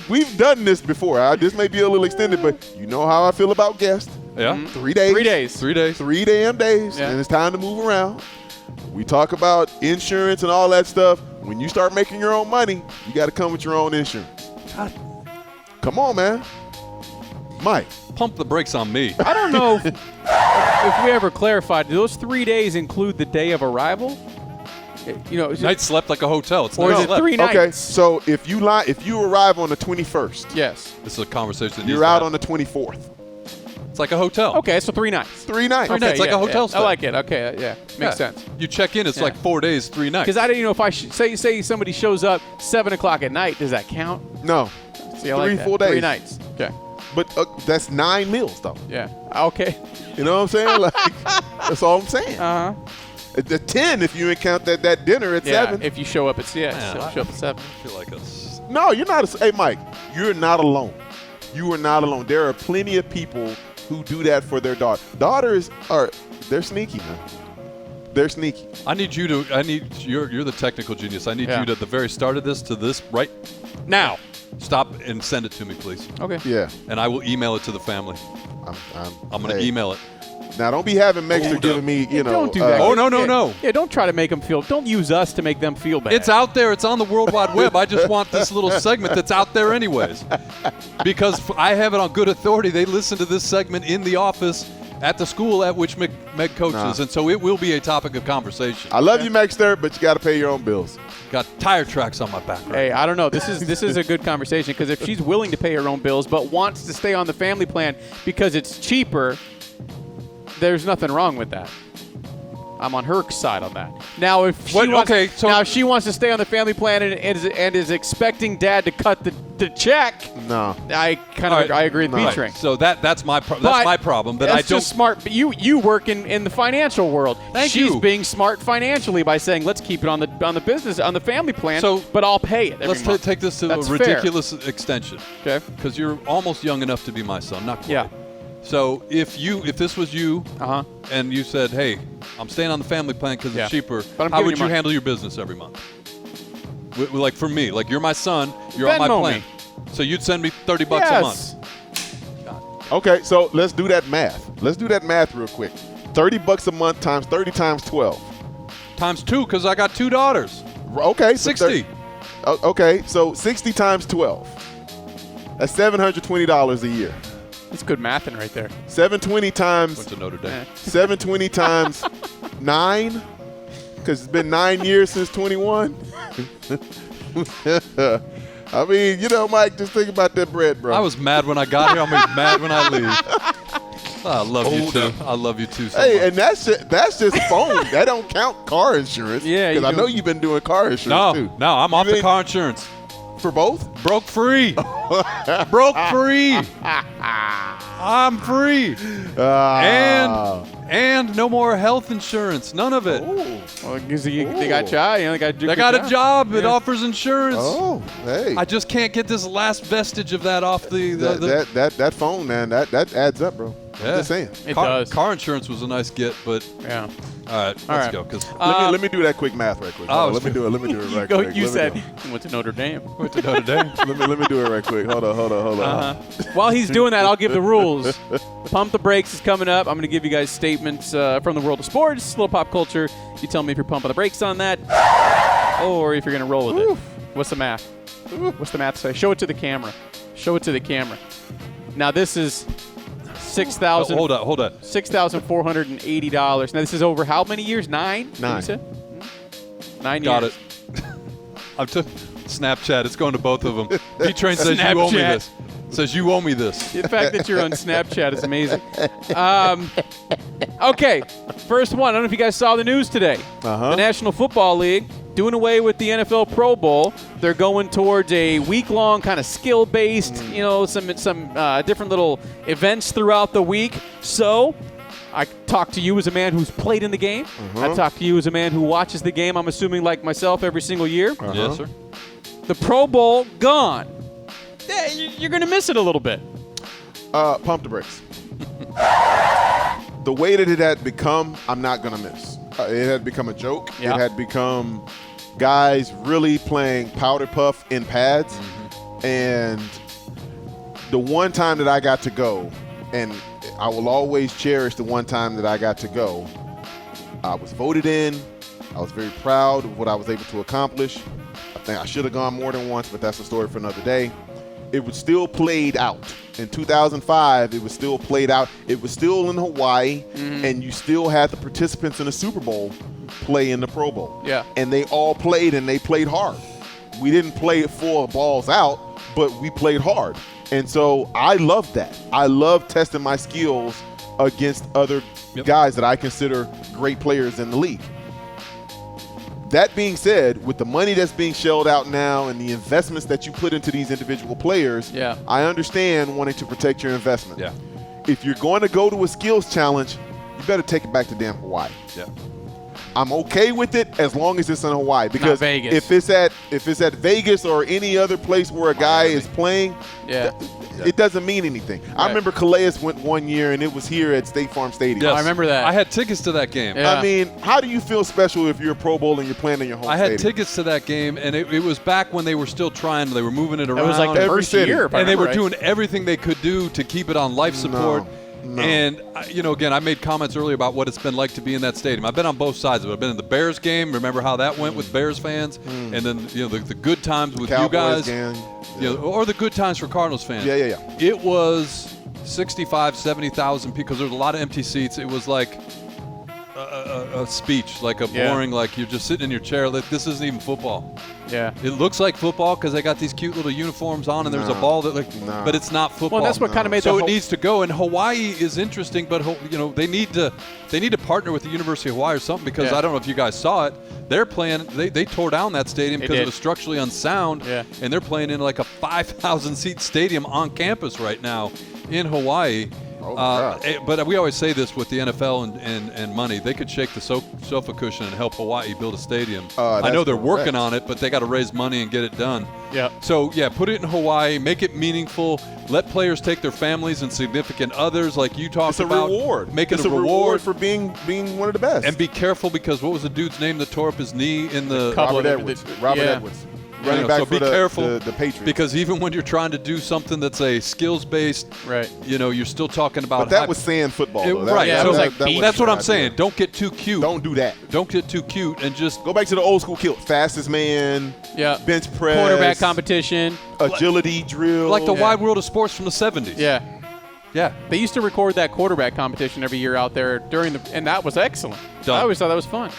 we've done this before. This may be a little extended, but you know how I feel about guests. Yeah. 3 days. 3 days. 3 days. 3 damn days, Yeah. and it's time to move around. We talk about insurance and all that stuff. When you start making your own money, you got to come with your own insurance. God. Come on, man. Mike. Pump the brakes on me. I don't know if we ever clarified. Do those 3 days include the day of arrival? Night slept like a hotel. It's or night is it slept. 3 nights? Okay, so if you arrive on the 21st, Yes. This is a conversation. that needs you're to out happen. on the 24th. It's like a hotel. Okay, so 3 nights. 3 nights. Three nights, like a hotel stay. I like it. Okay, yeah. Makes sense. You check in, it's Yeah. like 4 days, 3 nights. Because I didn't know if I say somebody shows up 7 o'clock at night, does that count? No. See, I like 3 that. full days. 3 nights. Okay. But that's 9 meals, though. Yeah. Okay. You know what I'm saying? Like, that's all I'm saying. Uh-huh. At 10 if you count that dinner at Yeah, 7. if you show up at 6. Man, Show up at 7. I feel like us. No, you're not. Hey, Mike, you're not alone. You are not alone. There are plenty of people who do that for their daughter. Daughters they're sneaky, man. They're sneaky. You're the technical genius. I need Yeah. you to, at the very start of this to this right now, stop and send it to me, please. Okay. Yeah. And I will email it to the family. I'm going to email it. Now, don't be having Mexter giving me, Don't do that. Oh, no. Yeah, don't try to make them feel. Don't use us to make them feel bad. It's out there. It's on the World Wide Web. I just want this little segment that's out there anyways. Because I have it on good authority. They listen to this segment in the office at the school at which Meg coaches. And so it will be a topic of conversation. I love you, Mexter, but you got to pay your own bills. Got tire tracks on my back. Right? Hey, I don't know. This is a good conversation because if she's willing to pay her own bills but wants to stay on the family plan because it's cheaper, there's nothing wrong with that. I'm on her side on that. Now, if she wants to stay on the family plan and is expecting Dad to cut the check, no, I agree with B-Train. So that's my problem. That I don't. Just smart. But you work in the financial world. She's you. being smart financially by saying, let's keep it on the business on the famly plan. But I'll pay it. Let's take this to That's a ridiculous extension. Okay. Because you're almost young enough to be my son, not quite. Yeah. So if this was you, and you said, "Hey, I'm staying on the family plan because it's cheaper," how would you handle your business every month? Like for me, like you're my son, you're on my plan, so you'd send me $30 a month. Okay, so let's do that math. Let's do that math real quick. $30 a month times 30 times 12. Times 2, because I got 2 daughters. Okay, 60. Okay, so 60 times 12. That's $720 a year. That's good mathing right there. 720 times. Went to Notre Dame. 720 times 9, because it's been 9 years since 21. I mean, Mike, just think about that bread, bro. I was mad when I got here. I'm going to be mad when I leave. I love you too. I love you too so much. And that's just phone. That don't count car insurance. Yeah, because I know you've been doing car insurance too. No, I'm off the car insurance. For both? Broke free. Broke free. I'm free. And no more health insurance. None of it. Well, because they got They got a job that offers insurance. Oh, hey. I just can't get this last vestige of that off the that phone, man. That adds up, bro. Yeah. I'm just saying. It does. Car insurance was a nice get, but yeah. All right, let's go. Let me do that quick math right quick. Let me do it right quick. You said you went to Notre Dame. Went to Notre Dame. let me do it right quick. Hold on. While he's doing that, I'll give the rules. Pump the Brakes is coming up. I'm going to give you guys statements from the world of sports, a little pop culture. You tell me if you're pumping the brakes on that or if you're going to roll with it. What's the math? What's the math say? Show it to the camera. Show it to the camera. Now, this is $6,000. Hold on. $6,480. Now, this is over how many years? 9? 9. You said? 9 years. Got it. I took Snapchat. It's going to both of them. B-Train says you owe me this. Says you owe me this. The fact that you're on Snapchat is amazing. Okay, first one. I don't know if you guys saw the news today. The National Football League doing away with the NFL Pro Bowl. They're going towards a week-long kind of skill-based, some different little events throughout the week. So I talk to you as a man who's played in the game. I talk to you as a man who watches the game, I'm assuming like myself, every single year. Yes, sir. The Pro Bowl gone. You're going to miss it a little bit. Pump the brakes. The way that it had become, I'm not going to miss. It had become a joke. Yeah. It had become guys really playing powder puff in pads. And the one time that I got to go, and I will always cherish the one time that I got to go, I was voted in. I was very proud of what I was able to accomplish. I think I should have gone more than once, but that's a story for another day. It was still played out. In 2005, it was still played out. It was still in Hawaii, and you still had the participants in the Super Bowl play in the Pro Bowl. Yeah. And they all played, and they played hard. We didn't play it for balls out, but we played hard. And so I love that. I love testing my skills against other guys that I consider great players in the league. That being said, with the money that's being shelled out now and the investments that you put into these individual players, I understand wanting to protect your investment. Yeah. If you're going to go to a skills challenge, you better take it back to damn Hawaii. Yeah. I'm okay with it as long as it's in Hawaii, because Not Vegas. if it's at Vegas or any other place where a guy is playing, it doesn't mean anything. Right. I remember Calais went one year, and it was here at State Farm Stadium. Yes. I remember that. I had tickets to that game. Yeah. I mean, how do you feel special if you're a Pro Bowl and you're playing in your home stadium? I had tickets to that game, and it was back when they were still trying. They were moving it around. It was like the first year, and they were doing everything they could do to keep it on life support. No. And, again, I made comments earlier about what it's been like to be in that stadium. I've been on both sides of it. I've been in the Bears game. Remember how that went with Bears fans? And then, the good times with Cowboys you guys. Or the good times for Cardinals fans. Yeah. It was 65,000, 70,000 people, because there was a lot of empty seats. It was like a speech, like a boring, like you're just sitting in your chair. Like, this isn't even football. Yeah. It looks like football because they got these cute little uniforms on, and there's a ball that, but it's not football. Well, that's what kind of made so it needs to go. And Hawaii is interesting, but they need to partner with the University of Hawaii or something, because I don't know if you guys saw it. They're playing. They tore down that stadium because it was structurally unsound, and they're playing in like a 5,000 seat stadium on campus right now in Hawaii. But we always say this with the NFL and money. They could shake the sofa cushion and help Hawaii build a stadium. I know they're working on it, but they got to raise money and get it done. Yeah. So, put it in Hawaii. Make it meaningful. Let players take their families and significant others, like you talked about. It's a reward. Make it it's a reward for being one of the best. And be careful, because what was the dude's name that tore up his knee in the Robert Edwards. Edwards. Running back so for be careful, the Patriots. because even when you're trying to do something that's a skills-based, you're still talking about. But that was sand football, though. Right. Yeah, so that's what I'm saying. Don't get too cute. Don't do that. Don't get too cute, and just go back to the old school kill. Fastest man. Bench press. Quarterback competition. Agility drill. Like the wide world of sports from the 70s. Yeah. Yeah. They used to record that quarterback competition every year out there and that was excellent. Done. I always thought that was fun.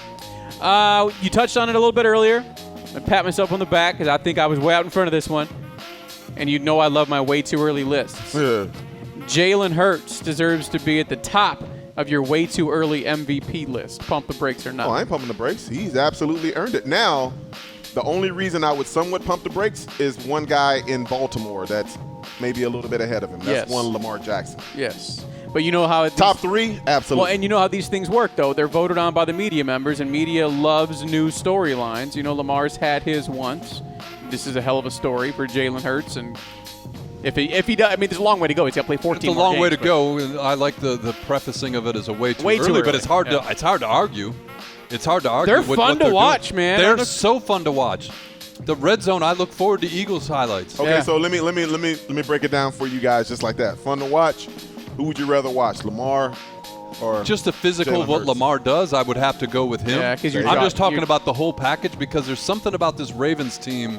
You touched on it a little bit earlier. I pat myself on the back because I think I was way out in front of this one. And you know I love my way too early lists. Yeah. Jalen Hurts deserves to be at the top of your way too early MVP list. Pump the brakes or not. Oh, I ain't pumping the brakes. He's absolutely earned it. Now, the only reason I would somewhat pump the brakes is one guy in Baltimore that's maybe a little bit ahead of him. That's one Lamar Jackson. Yes. But you know how top 3? Absolutely. Well, and you know how these things work, though. They're voted on by the media members, and media loves new storylines. You know, Lamar's had his once. This is a hell of a story for Jalen Hurts, and if he does, I mean, there's a long way to go. He's got to play 14 It's a long way to go. And I like the prefacing of it as a way too early, but it's hard to argue. It's hard to argue. They're fun to watch, man. They're so fun to watch. The red zone, I look forward to Eagles highlights. Okay, so let me break it down for you guys just like that. Fun to watch. Who would you rather watch, Lamar or just the physical of what Lamar does? I would have to go with him. Yeah, because I'm just talking about the whole package because there's something about this Ravens team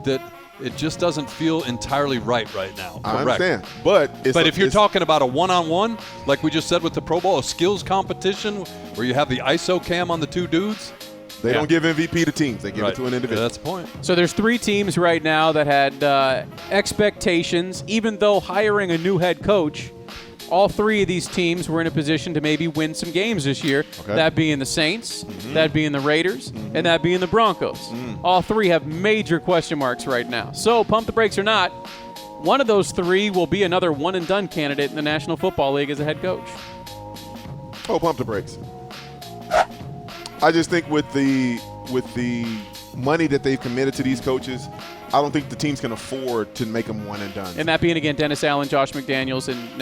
that it just doesn't feel entirely right now. I understand, but if you're talking about a one-on-one, like we just said with the Pro Bowl, a skills competition where you have the ISO cam on the two dudes. They don't give MVP to teams. They give it to an individual. Yeah, that's the point. So there's 3 teams right now that had expectations, even though hiring a new head coach. All 3 of these teams were in a position to maybe win some games this year. Okay. That being the Saints, that being the Raiders, and that being the Broncos. All 3 have major question marks right now. So pump the brakes or not, one of those 3 will be another one-and-done candidate in the National Football League as a head coach. Oh, pump the brakes. I just think with the money that they've committed to these coaches, I don't think the teams can afford to make them one and done. And that being, again, Dennis Allen, Josh McDaniels, and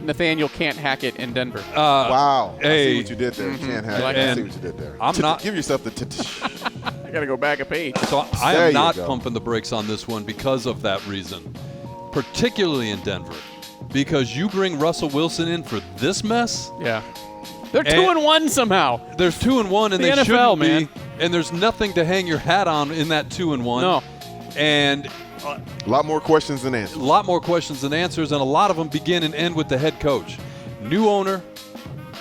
Nathaniel Can't Hack It in Denver. Wow. Hey. I see what you did there. Can't Hack It. I see what you did there. I'm not. Give yourself the I got to go back a page. So I am not pumping the brakes on this one because of that reason, particularly in Denver. Because you bring Russell Wilson in for this mess? Yeah. They're 2-1 somehow. There's 2-1, and they NFL, shouldn't be. And there's nothing to hang your hat on in that 2-1. No. And a lot more questions than answers. A lot more questions than answers, and a lot of them begin and end with the head coach. New owner,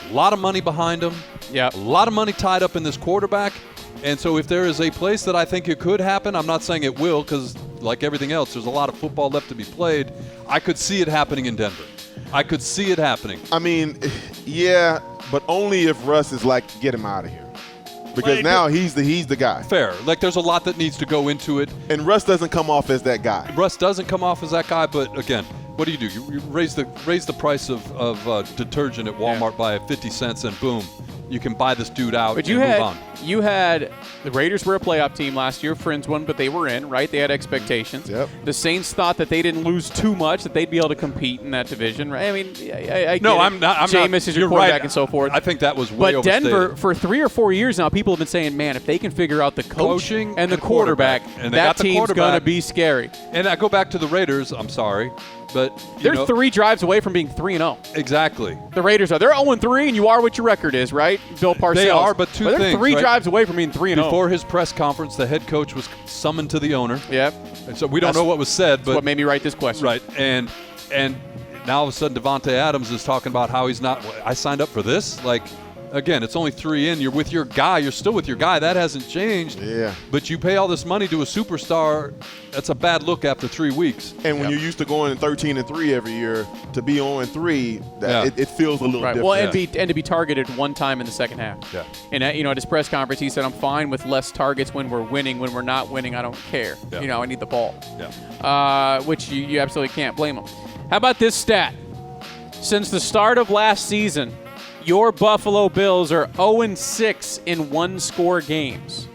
a lot of money behind him. Yeah. A lot of money tied up in this quarterback. And so if there is a place that I think it could happen, I'm not saying it will because, like everything else, there's a lot of football left to be played. I could see it happening in Denver. I could see it happening. I mean, yeah, but only if Russ is like, get him out of here. Because now he's the guy. Fair. Like, there's a lot that needs to go into it. And Russ doesn't come off as that guy. Russ doesn't come off as that guy, but again, what do? You raise the price of detergent at Walmart by 50 cents, and boom, you can buy this dude out and move on. You had the Raiders were a playoff team last year. Friends won, but they were in, right? They had expectations. Yep. The Saints thought that they didn't lose too much, that they'd be able to compete in that division, right? I mean, I'm not. Jameis is your quarterback and so forth. I think that was way overstated. But Denver, for 3 or 4 years now, people have been saying, man, if they can figure out the coaching and the quarterback, and that team's going to be scary. And I go back to the Raiders. I'm sorry. But they're 3 drives away from being 3-0. Exactly. The Raiders are. They're 0-3, and you are what your record is, right? Bill Parcells. They are, but they're things, 3 drives away from being 3-0. Before his press conference, the head coach was summoned to the owner. Yep. And so we don't know what was said, but that's what made me write this question. Right. And now all of a sudden Devontae Adams is talking about how he's not. I signed up for this. Like, again, it's only 3 in. You're with your guy. You're still with your guy. That hasn't changed. Yeah. But you pay all this money to a superstar. That's a bad look after 3 weeks. And when you're used to going 13-3 every year, to be 0-3, it feels a little different. Well, and to be targeted one time in the second half. Yeah. And at his press conference, he said, "I'm fine with less targets when we're winning. When we're not winning, I don't care. Yeah. I need the ball." Yeah. Which you absolutely can't blame him. How about this stat? Since the start of last season, your Buffalo Bills are 0-6 in one-score games.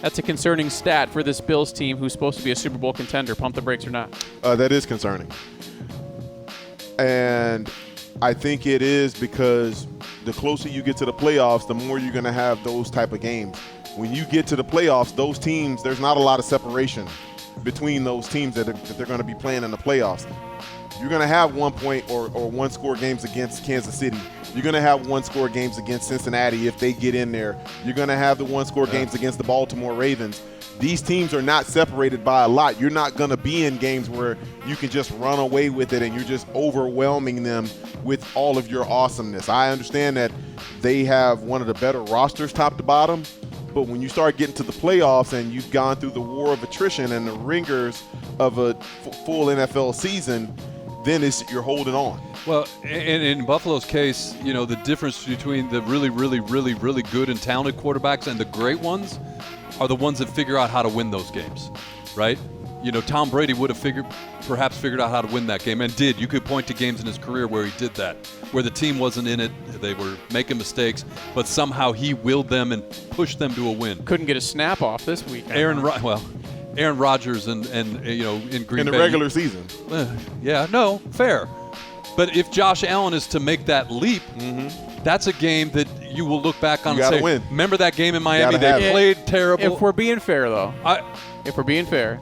That's a concerning stat for this Bills team who's supposed to be a Super Bowl contender. Pump the brakes or not? That is concerning. And I think it is because the closer you get to the playoffs, the more you're going to have those type of games. When you get to the playoffs, those teams, there's not a lot of separation between those teams that they're going to be playing in the playoffs. You're going to have 1 point or one-score games against Kansas City. You're going to have one-score games against Cincinnati if they get in there. You're going to have the one-score games against the Baltimore Ravens. these teams are not separated by a lot. You're not going to be in games where you can just run away with it and you're just overwhelming them with all of your awesomeness. I understand that they have one of the better rosters top to bottom, but when you start getting to the playoffs and you've gone through the war of attrition and the ringers of a full NFL season, then you're holding on. Well, in Buffalo's case, the difference between the really, really, really, really good and talented quarterbacks and the great ones are the ones that figure out how to win those games, right? Tom Brady would have perhaps figured out how to win that game, and did. You could point to games in his career where he did that, where the team wasn't in it, they were making mistakes, but somehow he willed them and pushed them to a win. Couldn't get a snap off this week. Aaron Rodgers and in Green Bay. In the regular season. Fair. But if Josh Allen is to make that leap, that's a game that you will look back on and say, win. Remember that game in Miami? They played terrible. If we're being fair, though,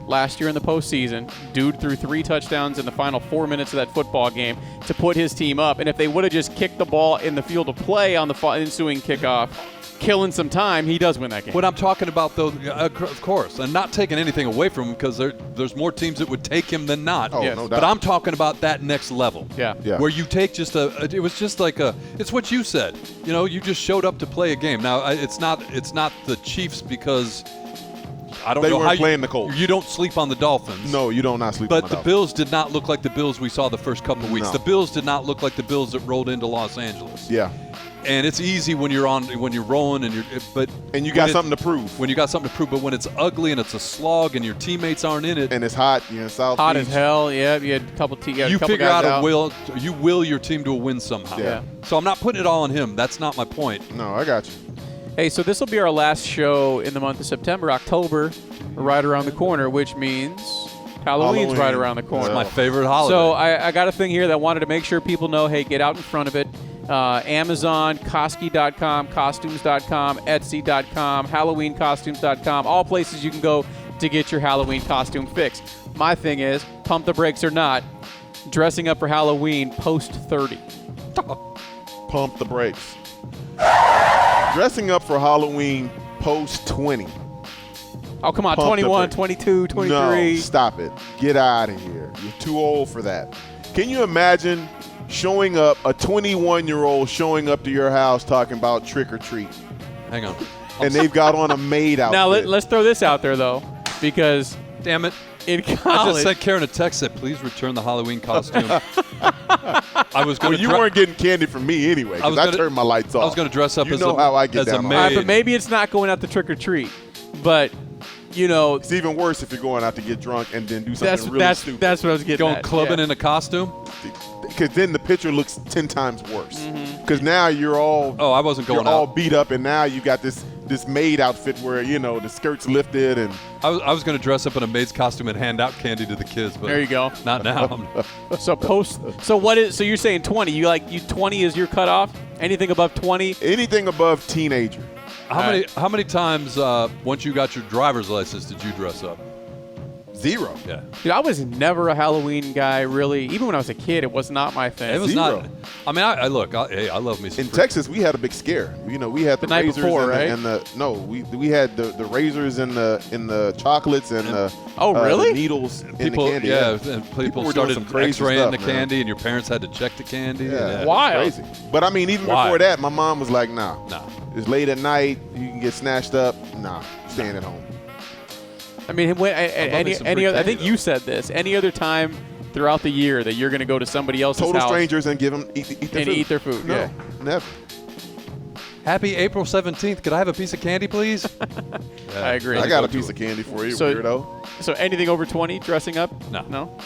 last year in the postseason, dude threw 3 touchdowns in the final 4 minutes of that football game to put his team up. And if they would have just kicked the ball in the field of play on the ensuing kickoff, killing some time, he does win that game. What I'm talking about, though, of course, and not taking anything away from him because there's more teams that would take him than not. Oh, yes. No doubt. But I'm talking about that next level. Yeah. Where you take it's what you said. You just showed up to play a game. Now, it's not the Chiefs because I don't know how playing the Colts. You don't sleep on the Dolphins. No, you don't not sleep on the Dolphins. But the Bills did not look like the Bills we saw the first couple of weeks. No. The Bills did not look like the Bills that rolled into Los Angeles. Yeah. And it's easy when you're rolling and you got something to prove. When you got something to prove, but when it's ugly and it's a slog and your teammates aren't in it, and it's hot, South hot Beach. as hell. Yeah, you had a couple you figure out a will. You will your team to a win somehow. Yeah. So I'm not putting it all on him. That's not my point. No, I got you. Hey, so this will be our last show in the month of September. October, right around the corner, which means Halloween's right around the corner. It's my favorite holiday. So I got a thing here that I wanted to make sure people know, hey, get out in front of it. Amazon, Koski.com, Costumes.com, Etsy.com, HalloweenCostumes.com, all places you can go to get your Halloween costume fix. My thing is, pump the brakes or not, dressing up for Halloween post-30. Pump the brakes. Dressing up for Halloween post-20. Oh, come on, Pump 21, 22, 23. No, stop it. Get out of here. You're too old for that. Can you imagine showing up, a 21-year-old showing up to your house talking about trick or treat? Hang on. And they've got on a maid outfit. Now, let's throw this out there, though, because damn it. In college. I just sent Karen a text that please return the Halloween costume. I was going to. You weren't getting candy from me anyway, because I turned my lights off. I was going to dress up as how I get down a maid. But maybe it's not going out to trick or treat, but it's even worse if you're going out to get drunk and then do something really stupid. That's what I was getting going at. clubbing in a costume. Because then the picture looks 10 times worse. Because now you're all I wasn't going out. All beat up, and now you got this maid outfit where the skirt's lifted, and I was going to dress up in a maid's costume and hand out candy to the kids, but there you go. Not now. So you're saying 20? You 20 is your cutoff? Anything above 20? Anything above teenager. How many times once you got your driver's license did you dress up? 0. Yeah. Dude, I was never a Halloween guy, really. Even when I was a kid, it was not my thing. It was 0. not. I mean, I love me some In Texas, we had a big scare. We had the night razors before, right? we had the razors and the chocolates and the really? the needles in the candy. Yeah, and people started some crazy X-raying stuff, the man. candy, and your parents had to check the candy. Yeah, wild. Crazy. But I mean, even before that, my mom was like, "Nah, it's late at night. You can get snatched up. Nah, staying at home." I mean, I think you said this. Any other time throughout the year that you're going to go to somebody else's Total house strangers and give them eat their food. food. No, Yeah. never. Happy April 17th. Could I have a piece of candy, please? I agree. I got a piece of candy for you, weirdo. So anything over 20 dressing up? No. No?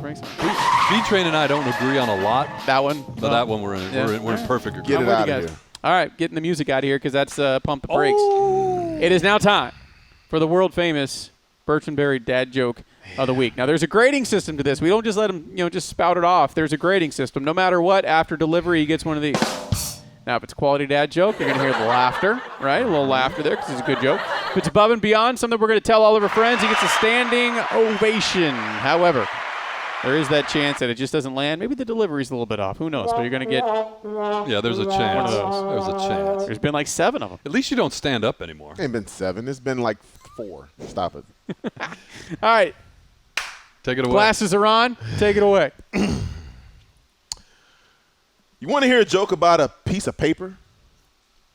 B-Train and I don't agree on a lot. That one? But that one we're in perfect agreement. Get it out of here. All right, getting the music out of here because that's Pump the Brakes. It is now time for the world-famous Bertrand Berry dad joke of the week. Now, there's a grading system to this. We don't just let him, just spout it off. There's a grading system. No matter what, after delivery, he gets one of these. Now, if it's a quality dad joke, you're going to hear the laughter, right? A little laughter there because it's a good joke. If it's above and beyond, something we're going to tell all of our friends, he gets a standing ovation. However, there is that chance that it just doesn't land. Maybe the delivery's a little bit off. Who knows? But you're going to get Yeah, there's a chance. one of those. There's a chance. There's been like 7 of them. At least you don't stand up anymore. It ain't been 7. It's been like 4. Stop it. All right. Take it away. Glasses are on. Take it away. You want to hear a joke about a piece of paper?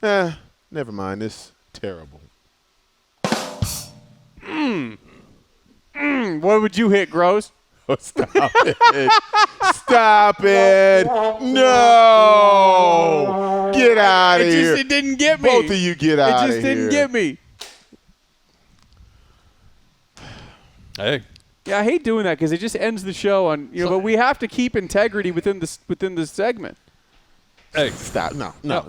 Never mind. It's terrible. What would you hit, Grose? Oh, stop it. Stop it. No. Get out of here. It didn't get me. Both of you get out of here. It just didn't get me. Hey. Yeah, I hate doing that because it just ends the show on, but we have to keep integrity within the segment. Hey. Stop. No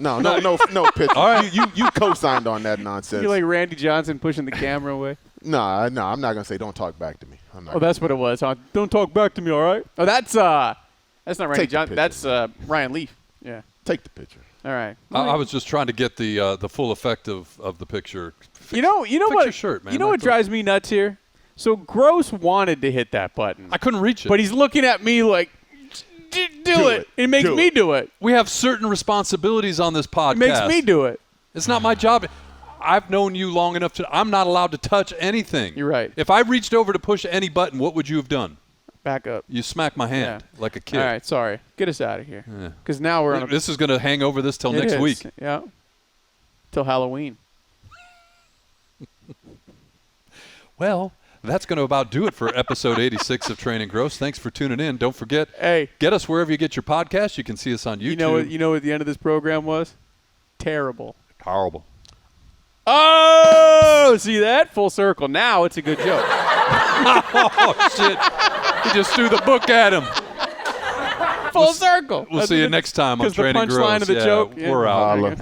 pitch. All right. You co-signed on that nonsense. You're like Randy Johnson pushing the camera away. No, I'm not going to say don't talk back to me. That's what it was, huh? Don't talk back to me, all right? Oh, that's not Randy Johnson. That's Ryan Leaf. Yeah. Take the picture. All right. I was just trying to get the full effect of the picture. You know fix what? Your shirt, man. You know what drives me nuts here? So Grose wanted to hit that button. I couldn't reach it. But he's looking at me like, do it. It makes me do it. We have certain responsibilities on this podcast. It makes me do it. It's not my job. I've known you long enough I'm not allowed to touch anything. You're right. If I reached over to push any button, what would you have done? Back up. You smack my hand like a kid. All right, sorry. Get us out of here. Because now we're on This is going to hang over this till next week. Yeah. Till Halloween. Well, that's going to about do it for episode 86 of Training Gross. Thanks for tuning in. Don't forget, get us wherever you get your podcast. You can see us on YouTube. You know what the end of this program was? Terrible. Horrible. Oh, see that? Full circle. Now it's a good joke. Oh, shit. He just threw the book at him. Full circle. We'll see you next time on Training Gross. Because the punchline of the joke. We're out.